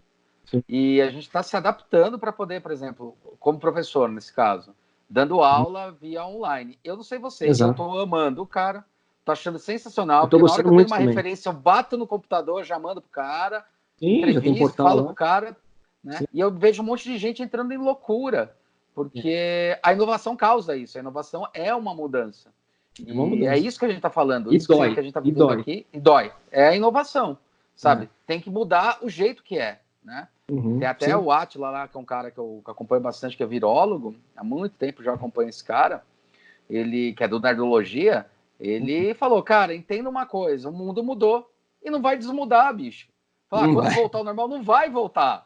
e a gente está se adaptando para poder, por exemplo, como professor, nesse caso, dando aula via online. Eu não sei vocês, eu estou amando o cara, tô achando sensacional, porque na hora que eu tenho uma referência, eu bato no computador, já mando pro cara, entrevisto, falo pro cara, né? E eu vejo um monte de gente entrando em loucura, porque a inovação causa isso, a inovação é uma mudança. E é isso que a gente está falando, isso que a gente está vivendo aqui, e dói. É a inovação, sabe? Tem que mudar o jeito que é, né? Tem até o Átila lá, que é um cara que eu acompanho bastante, que é virólogo, há muito tempo já acompanho esse cara, ele que é do Nerdologia, ele falou, cara, entenda uma coisa, o mundo mudou e não vai desmudar, bicho. Fala, quando voltar ao normal, não vai voltar.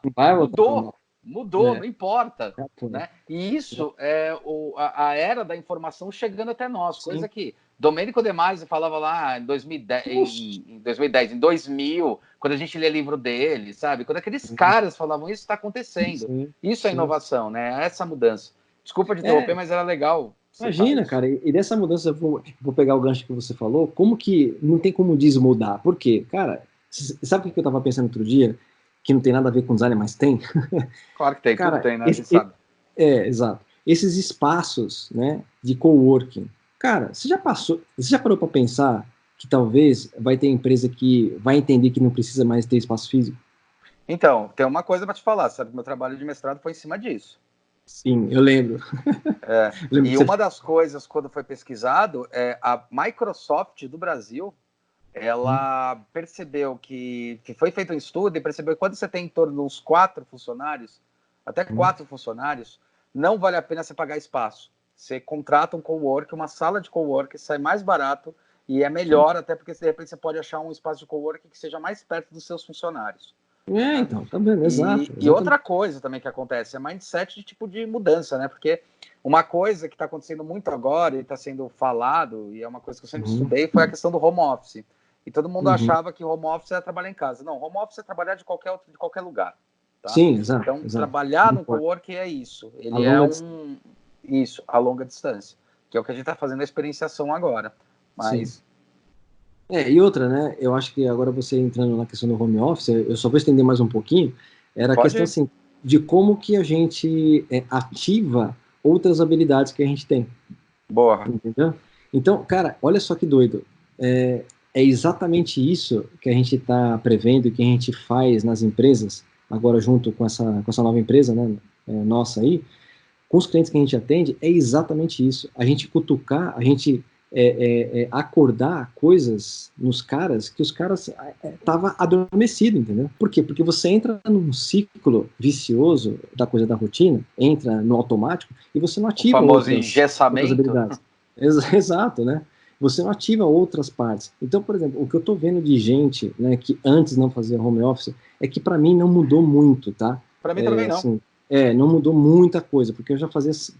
Mudou, não importa. Né? E isso é a era da informação chegando até nós, coisa que Domênico De Masi falava lá em 2010, em 2000, quando a gente lê livro dele, sabe? Quando aqueles caras falavam isso, está acontecendo. Isso é inovação, né? Essa mudança. Desculpa de interromper, mas era legal. Imagina, cara, e dessa mudança, eu vou pegar o gancho que você falou, como que não tem como desmudar? Por quê? Cara, sabe o que eu tava pensando outro dia? Que não tem nada a ver com design, mas tem? Claro que tem, cara, tudo tem, né? A gente sabe. Exato. Esses espaços, né, de coworking. Cara, você já parou para pensar que talvez vai ter empresa que vai entender que não precisa mais ter espaço físico? Então, tem uma coisa para te falar, sabe? Meu trabalho de mestrado foi em cima disso. Sim, eu lembro. E uma das coisas, quando foi pesquisado, a Microsoft do Brasil, ela percebeu que foi feito um estudo e percebeu que quando você tem em torno de uns 4 funcionários, até 4 funcionários, não vale a pena você pagar espaço. Você contrata um cowork, uma sala de cowork, sai mais barato e é melhor, até porque de repente você pode achar um espaço de cowork que seja mais perto dos seus funcionários. Então, tá vendo, exato. E outra coisa também que acontece é mindset de tipo de mudança, né? Porque uma coisa que está acontecendo muito agora e está sendo falado, e é uma coisa que eu sempre estudei, foi a questão do home office. E todo mundo achava que home office era trabalhar em casa. Não, home office é trabalhar de qualquer lugar. Tá? Sim, exato. Então, trabalhar no coworking é isso. Ele é isso, a longa distância. Que é o que a gente está fazendo a experienciação agora. Mas... Sim. E outra, né? Eu acho que agora você entrando na questão do home office, eu só vou estender mais um pouquinho. Era a questão assim, de como que a gente ativa outras habilidades que a gente tem. Boa. Entendeu? Então, cara, olha só que doido. É exatamente isso que a gente está prevendo e que a gente faz nas empresas, agora junto com essa nova empresa, né, nossa aí, com os clientes que a gente atende, é exatamente isso. A gente cutucar, a gente acordar coisas nos caras que os caras estavam adormecidos, entendeu? Por quê? Porque você entra num ciclo vicioso da coisa da rotina, entra no automático e você não ativa o famoso outras habilidades. Exato, né? Você não ativa outras partes. Então, por exemplo, o que eu tô vendo de gente, né, que antes não fazia home office, é que para mim não mudou muito, tá? Para mim também não. Assim, não mudou muita coisa, porque eu já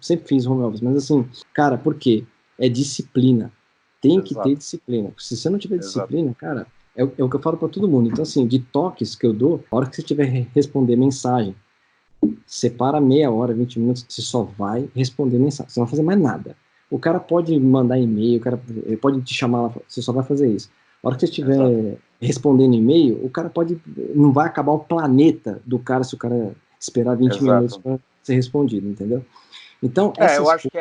sempre fiz home office, mas assim, cara, por quê? É disciplina. Tem que ter disciplina. Se você não tiver disciplina, cara, é o que eu falo para todo mundo. Então, assim, de toques que eu dou, a hora que você tiver responder mensagem, separa meia hora, 20 minutos, você só vai responder mensagem. Você não vai fazer mais nada. O cara pode mandar e-mail, o cara pode te chamar, você só vai fazer isso. A hora que você estiver respondendo e-mail, o cara não vai acabar o planeta do cara se o cara esperar 20 minutos para ser respondido, entendeu? Então, eu acho que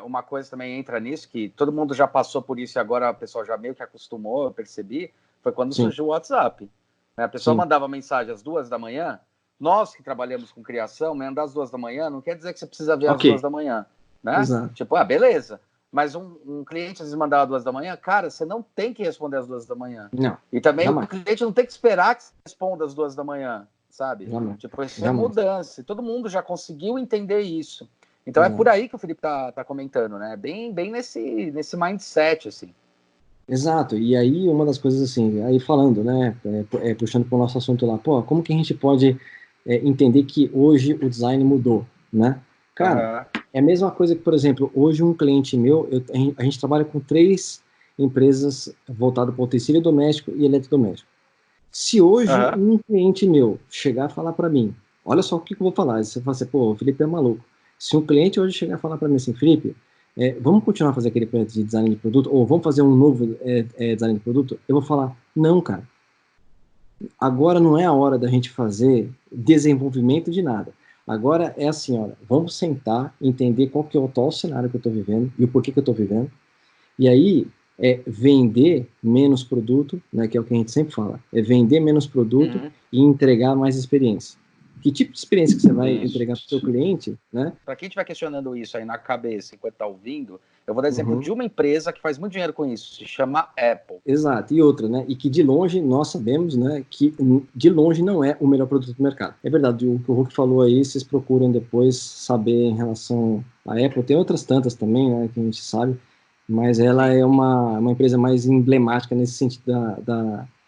uma coisa também entra nisso, que todo mundo já passou por isso e agora a pessoa já meio que acostumou, eu percebi, foi quando surgiu o WhatsApp. A pessoa mandava mensagem às 2 da manhã, nós que trabalhamos com criação, mandar às 2 da manhã não quer dizer que você precisa ver às 2 da manhã, né? Exato. Tipo, beleza. Mas um cliente às vezes mandava às 2 da manhã, cara, você não tem que responder às 2 da manhã. Não. E também jamais. O cliente não tem que esperar que você responda às 2 da manhã, sabe? Jamais. Tipo, isso é mudança. E todo mundo já conseguiu entender isso. Então é por aí que o Felipe tá comentando, né? Bem nesse mindset, assim. Exato. E aí, uma das coisas assim, aí falando, né? Puxando para o nosso assunto lá, como que a gente pode entender que hoje o design mudou, né? Cara, é a mesma coisa que, por exemplo, hoje um cliente meu, a gente trabalha com 3 empresas voltadas para o utensílio doméstico e eletrodoméstico. Se hoje um cliente meu chegar e falar para mim, olha só o que eu vou falar, você fala assim, pô, o Felipe é maluco. Se um cliente hoje chegar e falar para mim assim, Felipe, vamos continuar a fazer aquele projeto de design de produto, ou vamos fazer um novo design de produto, eu vou falar, não, cara. Agora não é a hora da gente fazer desenvolvimento de nada. Agora é assim, olha, vamos sentar, entender qual que é o atual cenário que eu estou vivendo e o porquê que eu estou vivendo. E aí, vender menos produto, né, que é o que a gente sempre fala, é vender menos produto e entregar mais experiência. Que tipo de experiência que você vai entregar para o seu cliente, né? Para quem estiver questionando isso aí na cabeça enquanto está ouvindo, eu vou dar exemplo de uma empresa que faz muito dinheiro com isso, se chama Apple. Exato, e outra, né? E que de longe nós sabemos, né, que de longe não é o melhor produto do mercado. É verdade, o que o Hulk falou aí, vocês procuram depois saber em relação à Apple. Tem outras tantas também, né, que a gente sabe, mas ela é uma empresa mais emblemática nesse sentido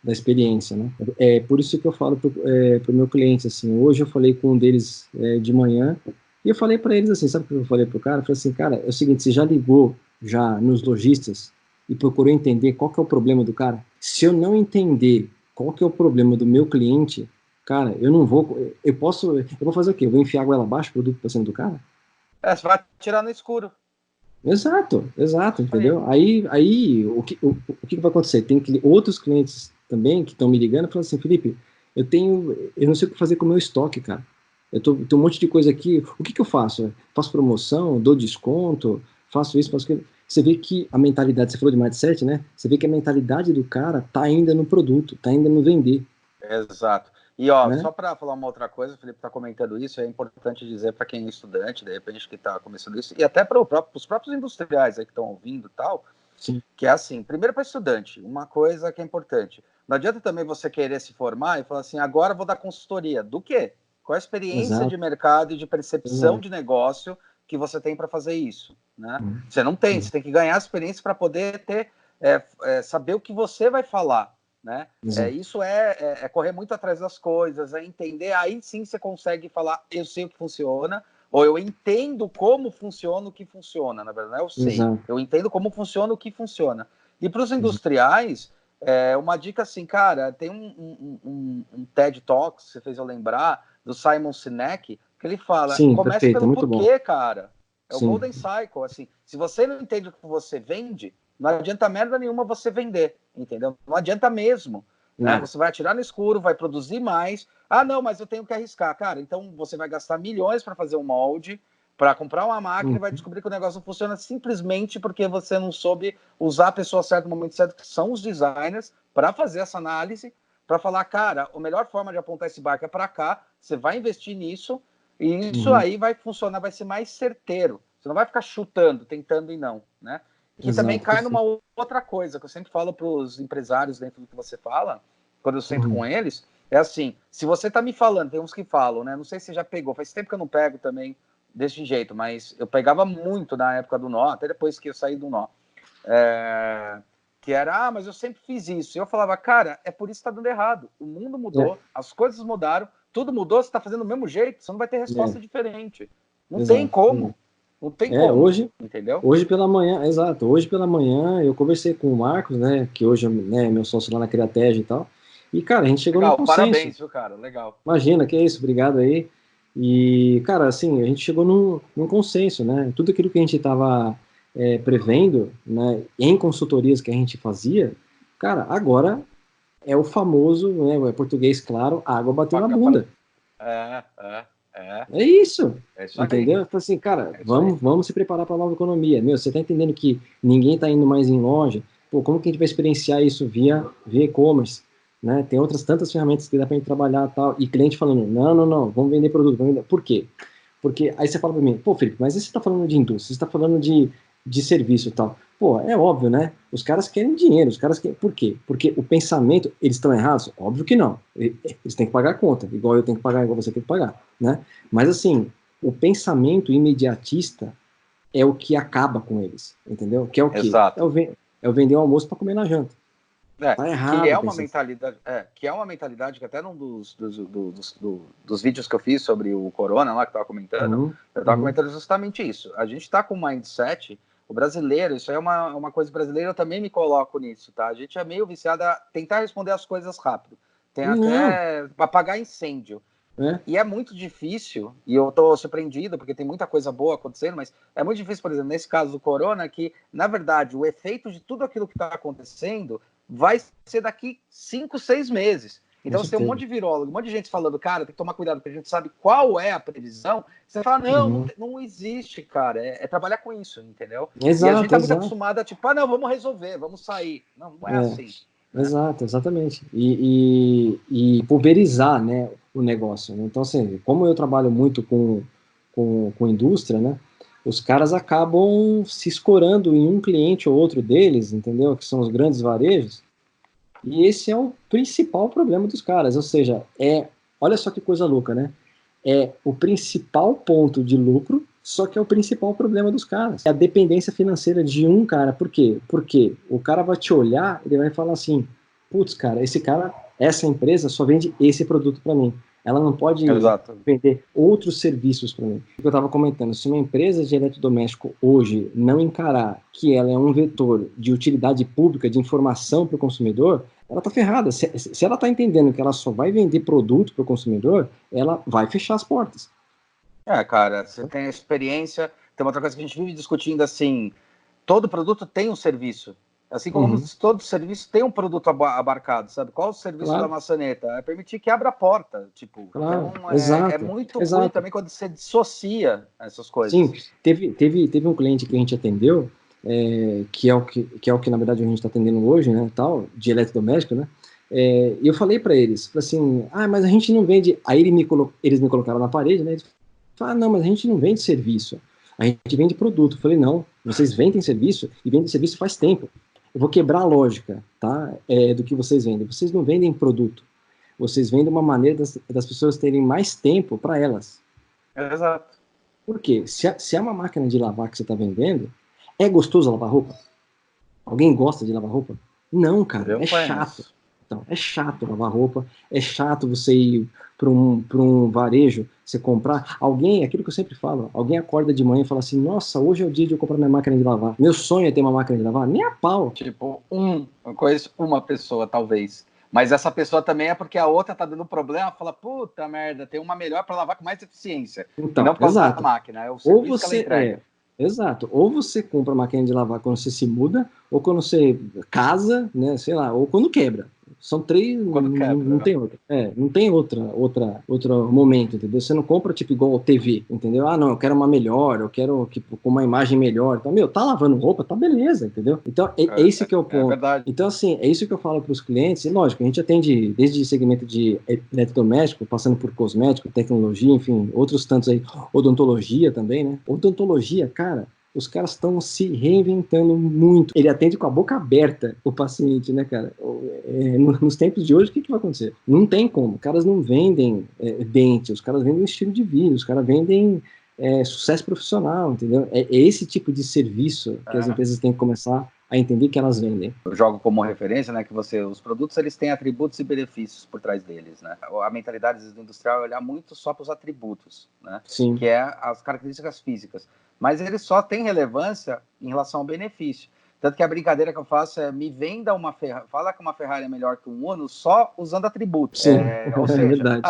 da experiência, né? É por isso que eu falo pro meu cliente, assim, hoje eu falei com um deles de manhã, e eu falei para eles assim, sabe o que eu falei pro cara? Eu falei assim, cara, é o seguinte, você já ligou já nos lojistas e procurou entender qual que é o problema do cara? Se eu não entender qual que é o problema do meu cliente, cara, eu não vou, eu vou fazer o quê? Eu vou enfiar a goela abaixo o produto para cima do cara? Você vai tirar no escuro. Exato, entendeu? Aí o que vai acontecer? Tem outros clientes também que estão me ligando e falando assim, Felipe, eu não sei o que fazer com o meu estoque, cara. Tenho um monte de coisa aqui, o que eu faço? Faço promoção, dou desconto, faço isso, faço aquilo. Você vê que a mentalidade, você falou de mindset, né? Você vê que a mentalidade do cara tá ainda no produto, tá ainda no vender. Exato. E, né? Só para falar uma outra coisa, o Felipe está comentando isso, é importante dizer para quem é estudante, de repente, que está começando isso, e até para os próprios industriais aí que estão ouvindo e tal, sim, que é assim, primeiro para estudante, uma coisa que é importante, não adianta também você querer se formar e falar assim, agora vou dar consultoria. Do quê? Qual a experiência de mercado e de percepção de negócio que você tem para fazer isso? Né? Você não tem, você tem que ganhar experiência para poder ter, saber o que você vai falar. Né? Isso é correr muito atrás das coisas, é entender, aí sim você consegue falar, eu sei o que funciona, ou eu entendo como funciona o que funciona, na verdade, não é eu sei, eu entendo como funciona o que funciona. E para os industriais, uma dica assim, cara, tem um TED Talks, você fez eu lembrar, do Simon Sinek, que ele fala, começa pelo porquê, cara, o Golden Cycle, assim, se você não entende o que você vende, não adianta merda nenhuma você vender, entendeu? Não adianta mesmo. Né? Você vai atirar no escuro, vai produzir mais. Ah, não, mas eu tenho que arriscar. Cara, então você vai gastar milhões para fazer um molde, para comprar uma máquina e vai descobrir que o negócio não funciona simplesmente porque você não soube usar a pessoa certa no momento certo, que são os designers, para fazer essa análise, para falar, cara, a melhor forma de apontar esse barco é para cá, você vai investir nisso, e isso aí vai funcionar, vai ser mais certeiro. Você não vai ficar chutando, tentando e não, né? Que também cai numa outra coisa, que eu sempre falo para os empresários dentro do que você fala, quando eu sento com eles, é assim, se você tá me falando, tem uns que falam, né? Não sei se você já pegou, faz tempo que eu não pego também desse jeito, mas eu pegava muito na época do nó, até depois que eu saí do nó. Que era, mas eu sempre fiz isso. E eu falava, cara, é por isso que tá dando errado. O mundo mudou, as coisas mudaram, tudo mudou, você tá fazendo do mesmo jeito, você não vai ter resposta diferente. Não tem como. Não tem como. Hoje, entendeu? Hoje pela manhã, exato. Hoje pela manhã eu conversei com o Marcos, né, que hoje é, né, meu sócio lá na Criatege e tal. E, cara, a gente chegou num consenso. Parabéns, viu, cara? Legal. Imagina, que é isso, obrigado aí. E, cara, assim, a gente chegou num consenso, né? Tudo aquilo que a gente estava prevendo, né, em consultorias que a gente fazia, cara, agora é o famoso, né, é português claro, água bateu na bunda. É isso. Entendeu? Então, assim, cara, vamos se preparar para a nova economia. Meu, você tá entendendo que ninguém tá indo mais em loja? Pô, como que a gente vai experienciar isso via e-commerce? Né? Tem outras tantas ferramentas que dá pra gente trabalhar e tal. E cliente falando, não, vamos vender produto. Vamos vender. Por quê? Porque aí você fala pra mim, pô, Felipe, mas você tá falando de indústria, você tá falando de serviço e tal. Pô, é óbvio, né? Os caras querem dinheiro, os caras querem... Por quê? Porque o pensamento, eles estão errados? Óbvio que não. Eles têm que pagar a conta, igual eu tenho que pagar, igual você tem que pagar, né? Mas, assim, o pensamento imediatista é o que acaba com eles, entendeu? Que é o quê? Exato. É o vender o almoço para comer na janta. Tá errado, que é uma mentalidade, que é uma mentalidade que até num dos vídeos que eu fiz sobre o Corona lá que eu tava comentando, eu tava comentando justamente isso. A gente tá com um mindset, o brasileiro, isso aí é uma coisa brasileira, eu também me coloco nisso, tá? A gente é meio viciado a tentar responder as coisas rápido. Tem até apagar incêndio. E é muito difícil, e eu tô surpreendido, porque tem muita coisa boa acontecendo, mas é muito difícil, por exemplo, nesse caso do Corona, que, na verdade, o efeito de tudo aquilo que está acontecendo vai ser daqui 5, 6 meses. Então, você tem um monte de virólogo, um monte de gente falando, cara, tem que tomar cuidado, porque a gente sabe qual é a previsão. Você fala, não existe, cara, é trabalhar com isso, entendeu? Exato, e a gente tá muito acostumado a, tipo, não, vamos resolver, vamos sair. Não é assim. Exato, exatamente. E pulverizar, né, o negócio. Então, assim, como eu trabalho muito com indústria, né, os caras acabam se escorando em um cliente ou outro deles, entendeu? Que são os grandes varejos. E esse é o principal problema dos caras. Ou seja, olha só que coisa louca, né? É o principal ponto de lucro, só que é o principal problema dos caras. É a dependência financeira de um cara. Por quê? Porque o cara vai te olhar, ele vai falar assim, putz, cara, essa empresa só vende esse produto para mim. Ela não pode vender outros serviços para mim. O que eu estava comentando, se uma empresa de eletrodoméstico hoje não encarar que ela é um vetor de utilidade pública, de informação para o consumidor, ela está ferrada. Se ela está entendendo que ela só vai vender produto para o consumidor, ela vai fechar as portas. Cara, você tem a experiência, tem uma outra coisa que a gente vive discutindo, assim, todo produto tem um serviço. Assim como todo serviço tem um produto abarcado, sabe? Qual o serviço da maçaneta? É permitir que abra a porta, tipo. Então, é muito ruim também quando você dissocia essas coisas. Sim, teve um cliente que a gente atendeu, que é o que na verdade a gente está atendendo hoje, né, tal, de eletrodoméstico, né? E eu falei para eles, assim, mas a gente não vende. Aí eles me colocaram na parede, né? Eles falaram, não, mas a gente não vende serviço, a gente vende produto. Eu falei, não, vocês vendem serviço e vendem serviço faz tempo. Eu vou quebrar a lógica, tá? Do que vocês vendem. Vocês não vendem produto. Vocês vendem uma maneira das pessoas terem mais tempo para elas. Exato. Por quê? Se é uma máquina de lavar que você está vendendo, é gostoso lavar roupa? Alguém gosta de lavar roupa? Não, cara. É chato. Então, é chato lavar roupa. É chato você ir para um varejo, você comprar. Aquilo que eu sempre falo, alguém acorda de manhã e fala assim, nossa, hoje é o dia de eu comprar minha máquina de lavar. Meu sonho é ter uma máquina de lavar? Nem a pau. Tipo, eu conheço uma pessoa, talvez. Mas essa pessoa também é porque a outra tá dando problema, fala, puta merda, tem uma melhor para lavar com mais eficiência. Então, não por causa da máquina, é o serviço que ela entrega. Exato. Ou você compra a máquina de lavar quando você se muda, ou quando você casa, né, sei lá, ou quando quebra. São 3, não tem outra. Não tem outro momento, entendeu? Você não compra tipo igual TV, entendeu? Ah, não, eu quero uma melhor, eu quero tipo, com uma imagem melhor. Então, tá lavando roupa, tá beleza, entendeu? Então, esse que é o ponto. Verdade. Então, assim, é isso que eu falo para os clientes. E, lógico, a gente atende desde segmento de eletrodoméstico, passando por cosmético, tecnologia, enfim, outros tantos aí, odontologia também, né? Odontologia, cara, os caras estão se reinventando muito. Ele atende com a boca aberta o paciente, né, cara? Nos tempos de hoje, o que vai acontecer? Não tem como. Os caras não vendem dente, os caras vendem estilo de vida, os caras vendem sucesso profissional, entendeu? É esse tipo de serviço que as empresas têm que começar a entender que elas vendem. Eu jogo como referência, né, que os produtos, eles têm atributos e benefícios por trás deles, né? A mentalidade industrial é olhar muito só para os atributos, né? Sim. Que é as características físicas. Mas ele só tem relevância em relação ao benefício. Tanto que a brincadeira que eu faço é me venda uma Ferrari, fala que uma Ferrari é melhor que um Uno só usando atributos. Sim, ou seja, verdade.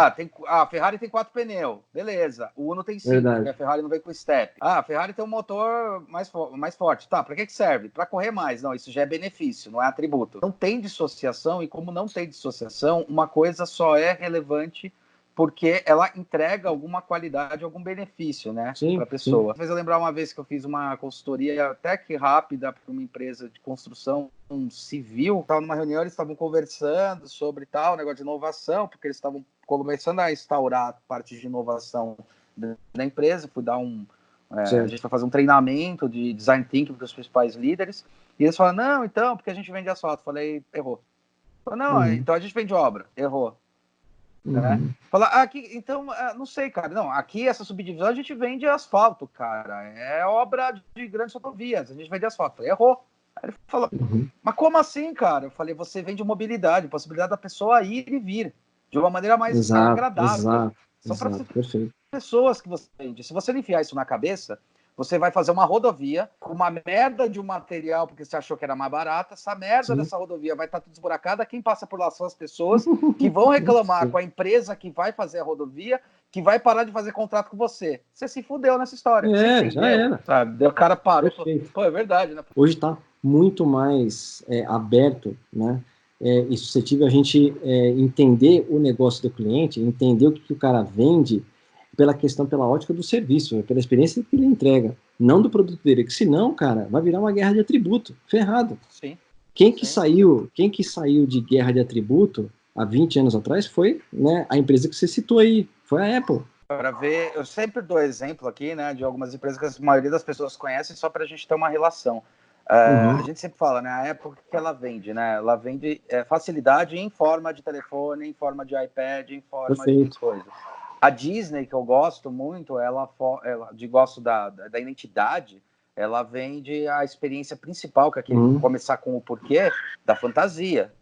A Ferrari tem 4 pneus, beleza. O Uno tem 5, Verdade. porque a Ferrari não vem com step. A Ferrari tem um motor mais forte. Tá, para que serve? Para correr mais. Não, isso já é benefício, não é atributo. Não tem dissociação, e como não tem dissociação, uma coisa só é relevante porque ela entrega alguma qualidade, algum benefício, né, para a pessoa. Fez eu lembrar uma vez que eu fiz uma consultoria até que rápida para uma empresa de construção civil. Estava numa reunião, eles estavam conversando sobre tal, negócio de inovação, porque eles estavam começando a instaurar a parte de inovação da empresa. Fui dar a gente vai fazer um treinamento de design thinking para os principais líderes, e eles falaram, não, então, porque a gente vende asfalto. Falei, errou. Falei, não, então a gente vende obra. Errou. Né? Falar, aqui, então, não sei, cara. Não, aqui essa subdivisão a gente vende asfalto, cara. É obra de grandes rodovias. A gente vende asfalto. Falei, errou. Aí ele falou, mas como assim, cara? Eu falei, você vende mobilidade, possibilidade da pessoa ir e vir de uma maneira mais agradável. São para pessoas que você vende. Se você não enfiar isso na cabeça, você vai fazer uma rodovia com uma merda de um material porque você achou que era mais barata. Essa merda dessa rodovia vai estar tudo esburacada. Quem passa por lá são as pessoas que vão reclamar com a empresa que vai fazer a rodovia, que vai parar de fazer contrato com você. Você se fudeu nessa história. Já era. Sabe? O cara parou. Pô, é verdade, né? Hoje está muito mais aberto, né? E suscetível a gente entender o negócio do cliente, entender o que o cara vende, pela ótica do serviço, pela experiência que ele entrega, não do produto dele, que senão, cara, vai virar uma guerra de atributo, ferrado. Sim. Quem que saiu de guerra de atributo há 20 anos atrás foi, né, a empresa que você citou aí, foi a Apple. Para ver, eu sempre dou exemplo aqui, né, de algumas empresas que a maioria das pessoas conhecem só para a gente ter uma relação. A gente sempre fala, né, a Apple, o que ela vende, né? Ela vende facilidade em forma de telefone, em forma de iPad, em forma de coisa. A Disney, que eu gosto muito, gosto da identidade, ela vende a experiência principal, que é começar com o porquê da fantasia.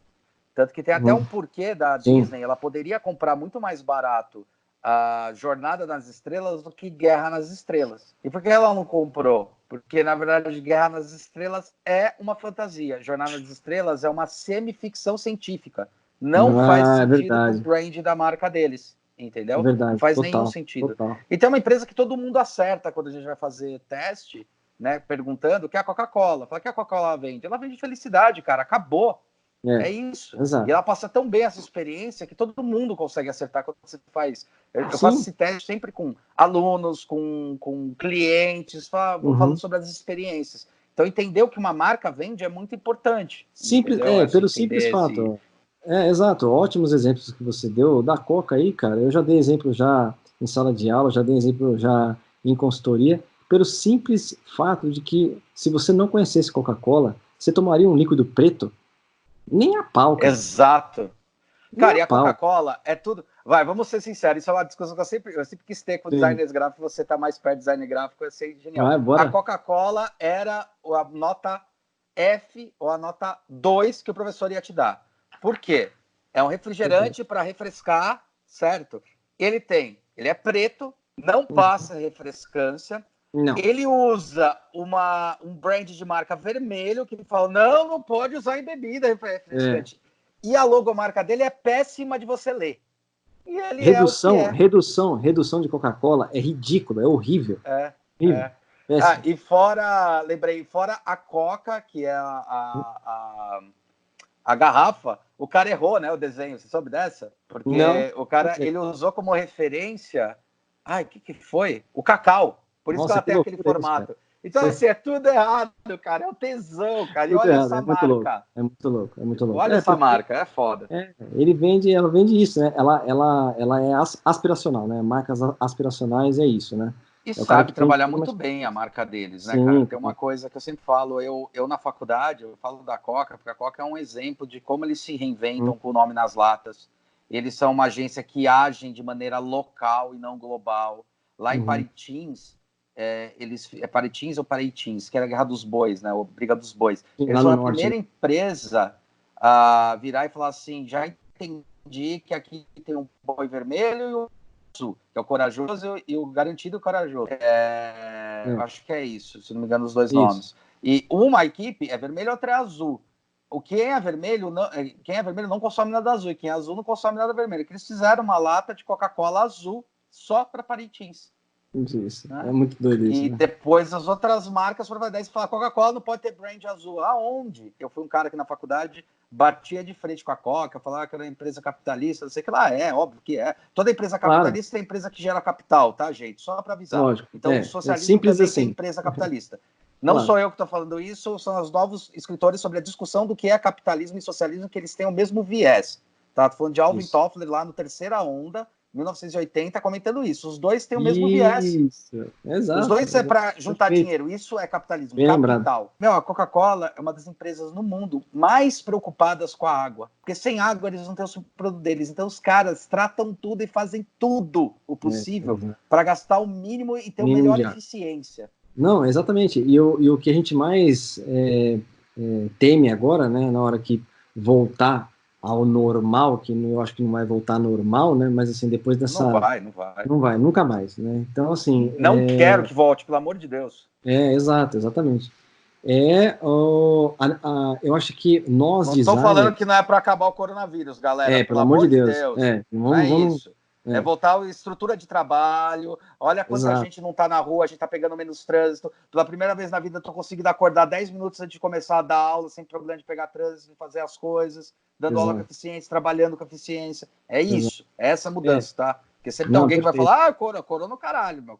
Tanto que tem até um porquê da Disney, ela poderia comprar muito mais barato a Jornada nas Estrelas do que Guerra nas Estrelas. E por que ela não comprou? Porque, na verdade, Guerra nas Estrelas é uma fantasia. Jornada nas Estrelas é uma semi-ficção científica. Não faz sentido com o brand da marca deles. Entendeu? Verdade, não faz nenhum sentido. E tem uma empresa que todo mundo acerta quando a gente vai fazer teste, né? Perguntando o que é a Coca-Cola. Fala que a Coca-Cola vende. Ela vende felicidade, cara. Acabou. É isso. Exato. E ela passa tão bem essa experiência que todo mundo consegue acertar quando você faz. Eu faço esse teste sempre com alunos, com clientes, falando sobre as experiências. Então, entender o que uma marca vende é muito importante. Simples, pelo simples fato. Exato, ótimos exemplos que você deu. Da Coca aí, cara, eu já dei exemplo já em sala de aula, já dei exemplo já em consultoria, pelo simples fato de que se você não conhecesse Coca-Cola, você tomaria um líquido preto? Nem a pau, cara. Exato. Cara, e a Coca-Cola é tudo... Vai, vamos ser sinceros, isso é uma discussão que eu sempre quis ter com designers gráficos, você tá mais perto de design gráfico, eu sei, genial. A Coca-Cola era a nota F ou a nota 2 que o professor ia te dar. Por quê? É um refrigerante para refrescar, certo? Ele é preto, não passa refrescância. Não. Ele usa um brand de marca vermelho que fala, não pode usar em bebida refrescante. E a logomarca dele é péssima de você ler. E ele redução de Coca-Cola é ridícula, é horrível. E fora a Coca, que é a garrafa, o cara errou, né, o desenho, você soube dessa? Porque o cara, ele usou como referência, o que foi? O cacau, por isso que ela tem aquele formato. Então, assim, é tudo errado, cara, é um tesão, cara, e olha essa marca. É muito louco. Olha essa marca, é foda. Ela vende isso, né, ela é aspiracional, né, marcas aspiracionais é isso, né. E sabe trabalhar muito bem a marca deles, né, cara? Tem uma coisa que eu sempre falo, eu na faculdade, eu falo da Coca, porque a Coca é um exemplo de como eles se reinventam com o nome nas latas. Eles são uma agência que agem de maneira local e não global. Lá em Paritins, Paritins ou Paritins, que era a Guerra dos Bois, né? A Briga dos Bois. Eles foram a primeira empresa a virar e falar assim, já entendi que aqui tem um boi vermelho e um azul, que é o corajoso e o garantido e corajoso. Acho que é isso, se não me engano, os dois nomes. E uma equipe é vermelho e outra é azul. Quem é vermelho não consome nada azul, e quem é azul não consome nada vermelho. Eles fizeram uma lata de Coca-Cola azul só para Paritins. Isso, né? É muito doido isso. E depois as outras marcas foram para 10 e falaram: Coca-Cola não pode ter brand azul. Aonde? Eu fui um cara que na faculdade batia de frente com a Coca, falava que era uma empresa capitalista, não sei o que lá, óbvio que é. Toda empresa capitalista é empresa que gera capital, tá, gente? Só para avisar. Lógico. Então, o socialismo simples também assim. tem empresa capitalista. Não sou eu que estou falando isso, são os novos escritores sobre a discussão do que é capitalismo e socialismo, que eles têm o mesmo viés. Tá? Tô falando de Alvin Toffler lá no Terceira Onda, 1980, comentando isso. Os dois têm o mesmo viés. Exato. Os dois é para juntar dinheiro. Isso é capitalismo. Capital. A Coca-Cola é uma das empresas no mundo mais preocupadas com a água. Porque sem água eles não têm o subproduto deles. Então os caras tratam tudo e fazem tudo o possível para gastar o mínimo e ter a melhor eficiência. Não, exatamente. E o que a gente mais teme agora, né, na hora que voltar ao normal, que eu acho que não vai voltar normal, né, mas assim, depois dessa... Não vai, nunca mais, né, então assim... Não quero que volte, pelo amor de Deus. Exatamente. Eu acho que nós não estou falando que não é para acabar o coronavírus, galera, pelo amor de Deus. Não é isso. É voltar à estrutura de trabalho. Olha quanta gente não está na rua, a gente está pegando menos trânsito. Pela primeira vez na vida, eu estou conseguindo acordar 10 minutos antes de começar a dar aula, sem problema de pegar trânsito, de fazer as coisas, dando aula com eficiência, trabalhando com eficiência. É isso, é essa mudança, tá? Porque sempre tem alguém que vai falar, corona o caralho, meu.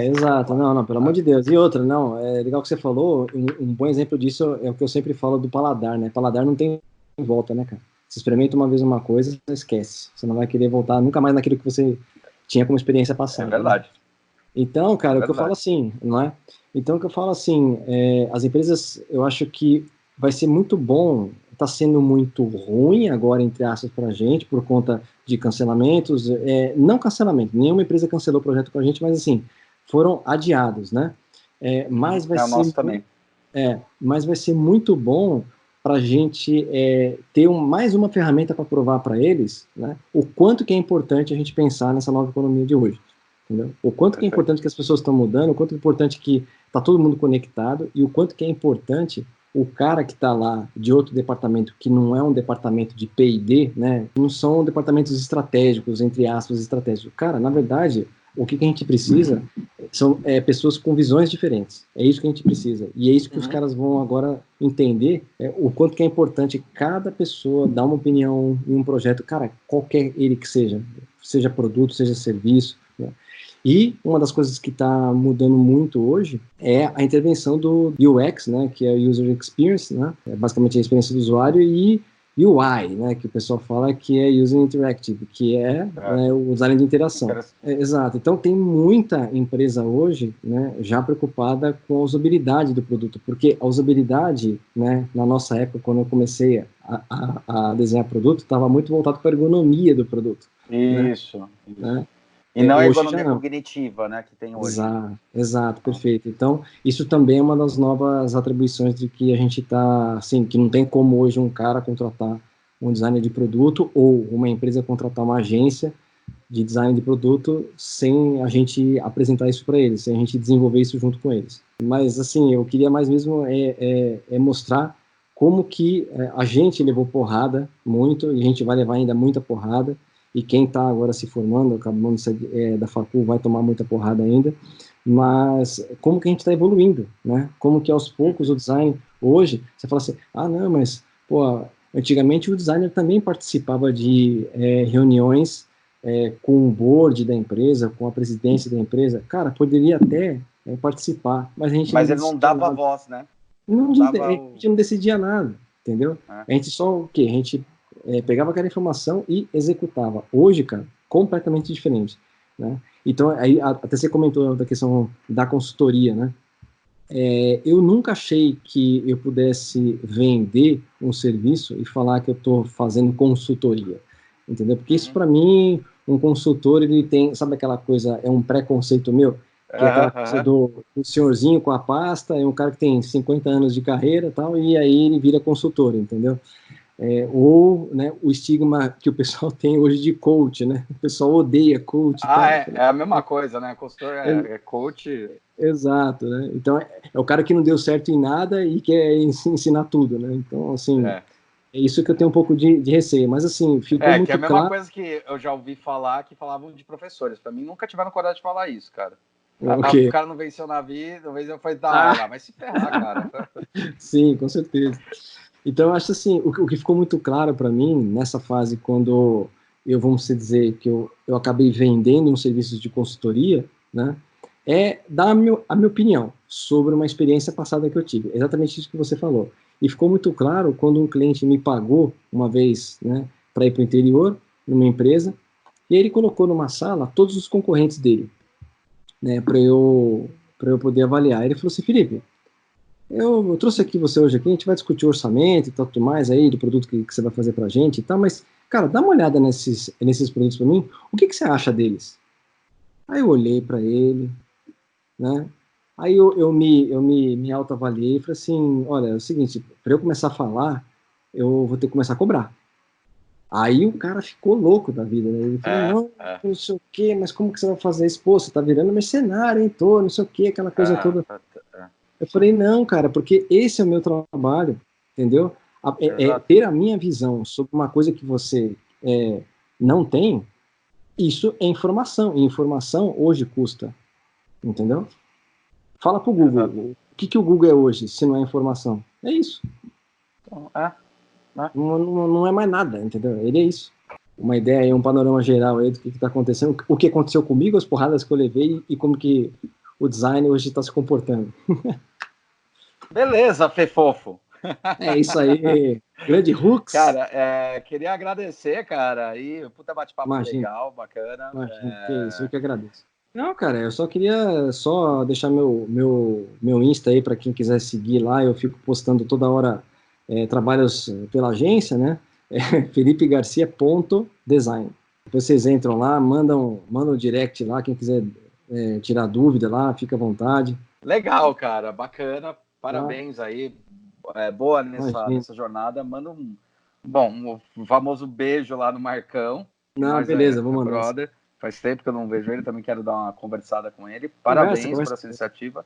Exato. Não, pelo amor de Deus. E outra, é legal que você falou, um bom exemplo disso é o que eu sempre falo do paladar, né? Paladar não tem volta, né, cara? Você experimenta uma vez uma coisa, esquece. Você não vai querer voltar nunca mais naquilo que você tinha como experiência passada. É verdade. Né? Então, cara, o que eu falo assim, não é? Então, o que eu falo assim, as empresas, eu acho que vai ser muito bom, está sendo muito ruim agora, entre aspas, para a gente, por conta de cancelamentos, não cancelamento, nenhuma empresa cancelou o projeto com a gente, mas assim, foram adiados, né? Mas vai ser... nosso também. Mas vai ser muito bom para a gente ter mais uma ferramenta para provar para eles, né, o quanto que é importante a gente pensar nessa nova economia de hoje, entendeu? O quanto que é importante que as pessoas estão mudando, o quanto é importante que está todo mundo conectado e o quanto que é importante o cara que está lá de outro departamento, que não é um departamento de P&D, né, não são departamentos estratégicos, entre aspas, estratégicos. Cara, na verdade, o que a gente precisa são pessoas com visões diferentes. É isso que a gente precisa. E é isso que os caras vão agora entender, o quanto que é importante cada pessoa dar uma opinião em um projeto, cara, qualquer ele que seja produto, seja serviço, né? E uma das coisas que está mudando muito hoje é a intervenção do UX, né, que é o User Experience, né, é basicamente a experiência do usuário, e UI, né, que o pessoal fala que é User Interactive, que é o design de interação. Exato. Então, tem muita empresa hoje, né, já preocupada com a usabilidade do produto, porque a usabilidade, né, na nossa época, quando eu comecei a desenhar produto, estava muito voltado para a ergonomia do produto. Isso. Né? E não a ergonomia cognitiva, né, que tem hoje. Exato, perfeito. Então, isso também é uma das novas atribuições de que a gente está, assim, que não tem como hoje um cara contratar um designer de produto ou uma empresa contratar uma agência de design de produto sem a gente apresentar isso para eles, sem a gente desenvolver isso junto com eles. Mas, assim, eu queria mais mesmo mostrar como que a gente levou porrada muito e a gente vai levar ainda muita porrada. E quem está agora se formando, acabando da facul, vai tomar muita porrada ainda, mas como que a gente está evoluindo, né? Como que aos poucos o design, hoje, você fala assim, não, mas, pô, Antigamente o designer também participava de reuniões com o board da empresa, com a presidência da empresa. Cara, poderia até participar, mas a gente ele não dava voz, né? A gente não decidia nada, entendeu? A gente só o quê? A gente pegava aquela informação e executava. Hoje, cara, completamente diferente, né? Então, aí, até você comentou da questão da consultoria, né? Eu nunca achei que eu pudesse vender um serviço e falar que eu estou fazendo consultoria, entendeu? Porque isso, para mim, um consultor, ele tem, sabe aquela coisa, é um preconceito meu, que é aquela coisa do senhorzinho com a pasta, é um cara que tem 50 anos de carreira e tal, e aí ele vira consultor, entendeu? Ou, né, o estigma que o pessoal tem hoje de coach, né? O pessoal odeia coach. É a mesma coisa, né? Consultor é coach. Exato, né? Então, é o cara que não deu certo em nada e quer ensinar tudo, né? Então, assim, é isso que eu tenho um pouco de receio. Mas, assim, ficou muito claro... que é a mesma coisa que eu já ouvi falar, que falavam de professores. Para mim, nunca tiveram coragem de falar isso, cara. O cara não venceu na vida, não venceu, foi lá, vai se ferrar, cara. Sim, com certeza. Então, eu acho assim, o que ficou muito claro para mim, nessa fase, quando vamos dizer, que eu acabei vendendo um serviço de consultoria, né, é dar a minha opinião sobre uma experiência passada que eu tive. Exatamente isso que você falou. E ficou muito claro quando um cliente me pagou uma vez, né, para ir para o interior, numa empresa, e aí ele colocou numa sala todos os concorrentes dele, né, para eu poder avaliar. Ele falou assim, Felipe, eu trouxe aqui você hoje aqui, a gente vai discutir o orçamento e tudo mais aí, do produto que você vai fazer pra gente e tal, mas, cara, dá uma olhada nesses produtos pra mim, o que você acha deles? Aí eu olhei pra ele, né, aí eu me autoavaliei e falei assim, olha, é o seguinte, pra eu começar a falar, eu vou ter que começar a cobrar. Aí o cara ficou louco da vida, né, ele falou, não sei o que, mas como que você vai fazer isso? Pô, você tá virando mercenário, hein, não sei o que, aquela coisa toda. Eu falei, não, cara, porque esse é o meu trabalho, entendeu? Ter a minha visão sobre uma coisa que você não tem, isso é informação, e informação hoje custa, entendeu? Fala pro Google, o que o Google é hoje, se não é informação? É isso. Então, não é mais nada, entendeu? Ele é isso. Uma ideia, um panorama geral aí do que está acontecendo, o que aconteceu comigo, as porradas que eu levei e como que o design hoje está se comportando. Beleza, Fefofo. É isso aí. Grande Hux. Cara, queria agradecer, cara. Aí, puta bate-papo legal, bacana. Que isso, eu que agradeço. Não, cara, eu só queria deixar meu Insta aí para quem quiser seguir lá. Eu fico postando toda hora trabalhos pela agência, né? felipegarcia.design. Depois vocês entram lá, mandam direct lá, quem quiser tirar dúvida lá, fica à vontade. Legal, cara, bacana, parabéns aí, boa nessa jornada, manda um famoso beijo lá no Marcão. Não, beleza, vamos mandar. Brother, faz tempo que eu não vejo ele, também quero dar uma conversada com ele, parabéns por essa iniciativa,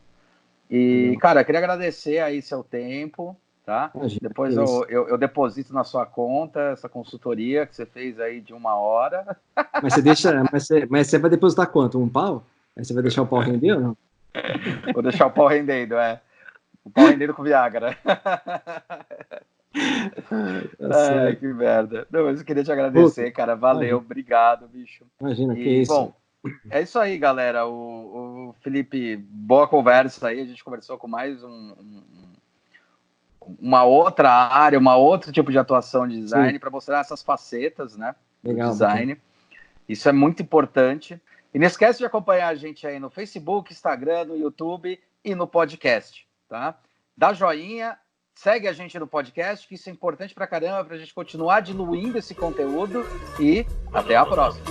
e cara, queria agradecer aí seu tempo, tá? Imagina, depois eu deposito na sua conta essa consultoria que você fez aí de 1 hora. Mas você vai depositar quanto? 1 pau? Aí você vai deixar o pau render ou não? Vou deixar o pau rendendo, o pau rendendo com Viagra. Que merda. Não, mas eu queria te agradecer, cara. Valeu, obrima. Bicho. Imagina, que isso. Bom, é isso aí, galera. O Felipe, boa conversa aí. A gente conversou com mais uma outra área, outro tipo de atuação de design para mostrar essas facetas, né? Legal, do design. Bacana. Isso é muito importante. E não esquece de acompanhar a gente aí no Facebook, Instagram, no YouTube e no podcast, tá? Dá joinha, segue a gente no podcast, que isso é importante pra caramba, pra gente continuar diluindo esse conteúdo e até a próxima.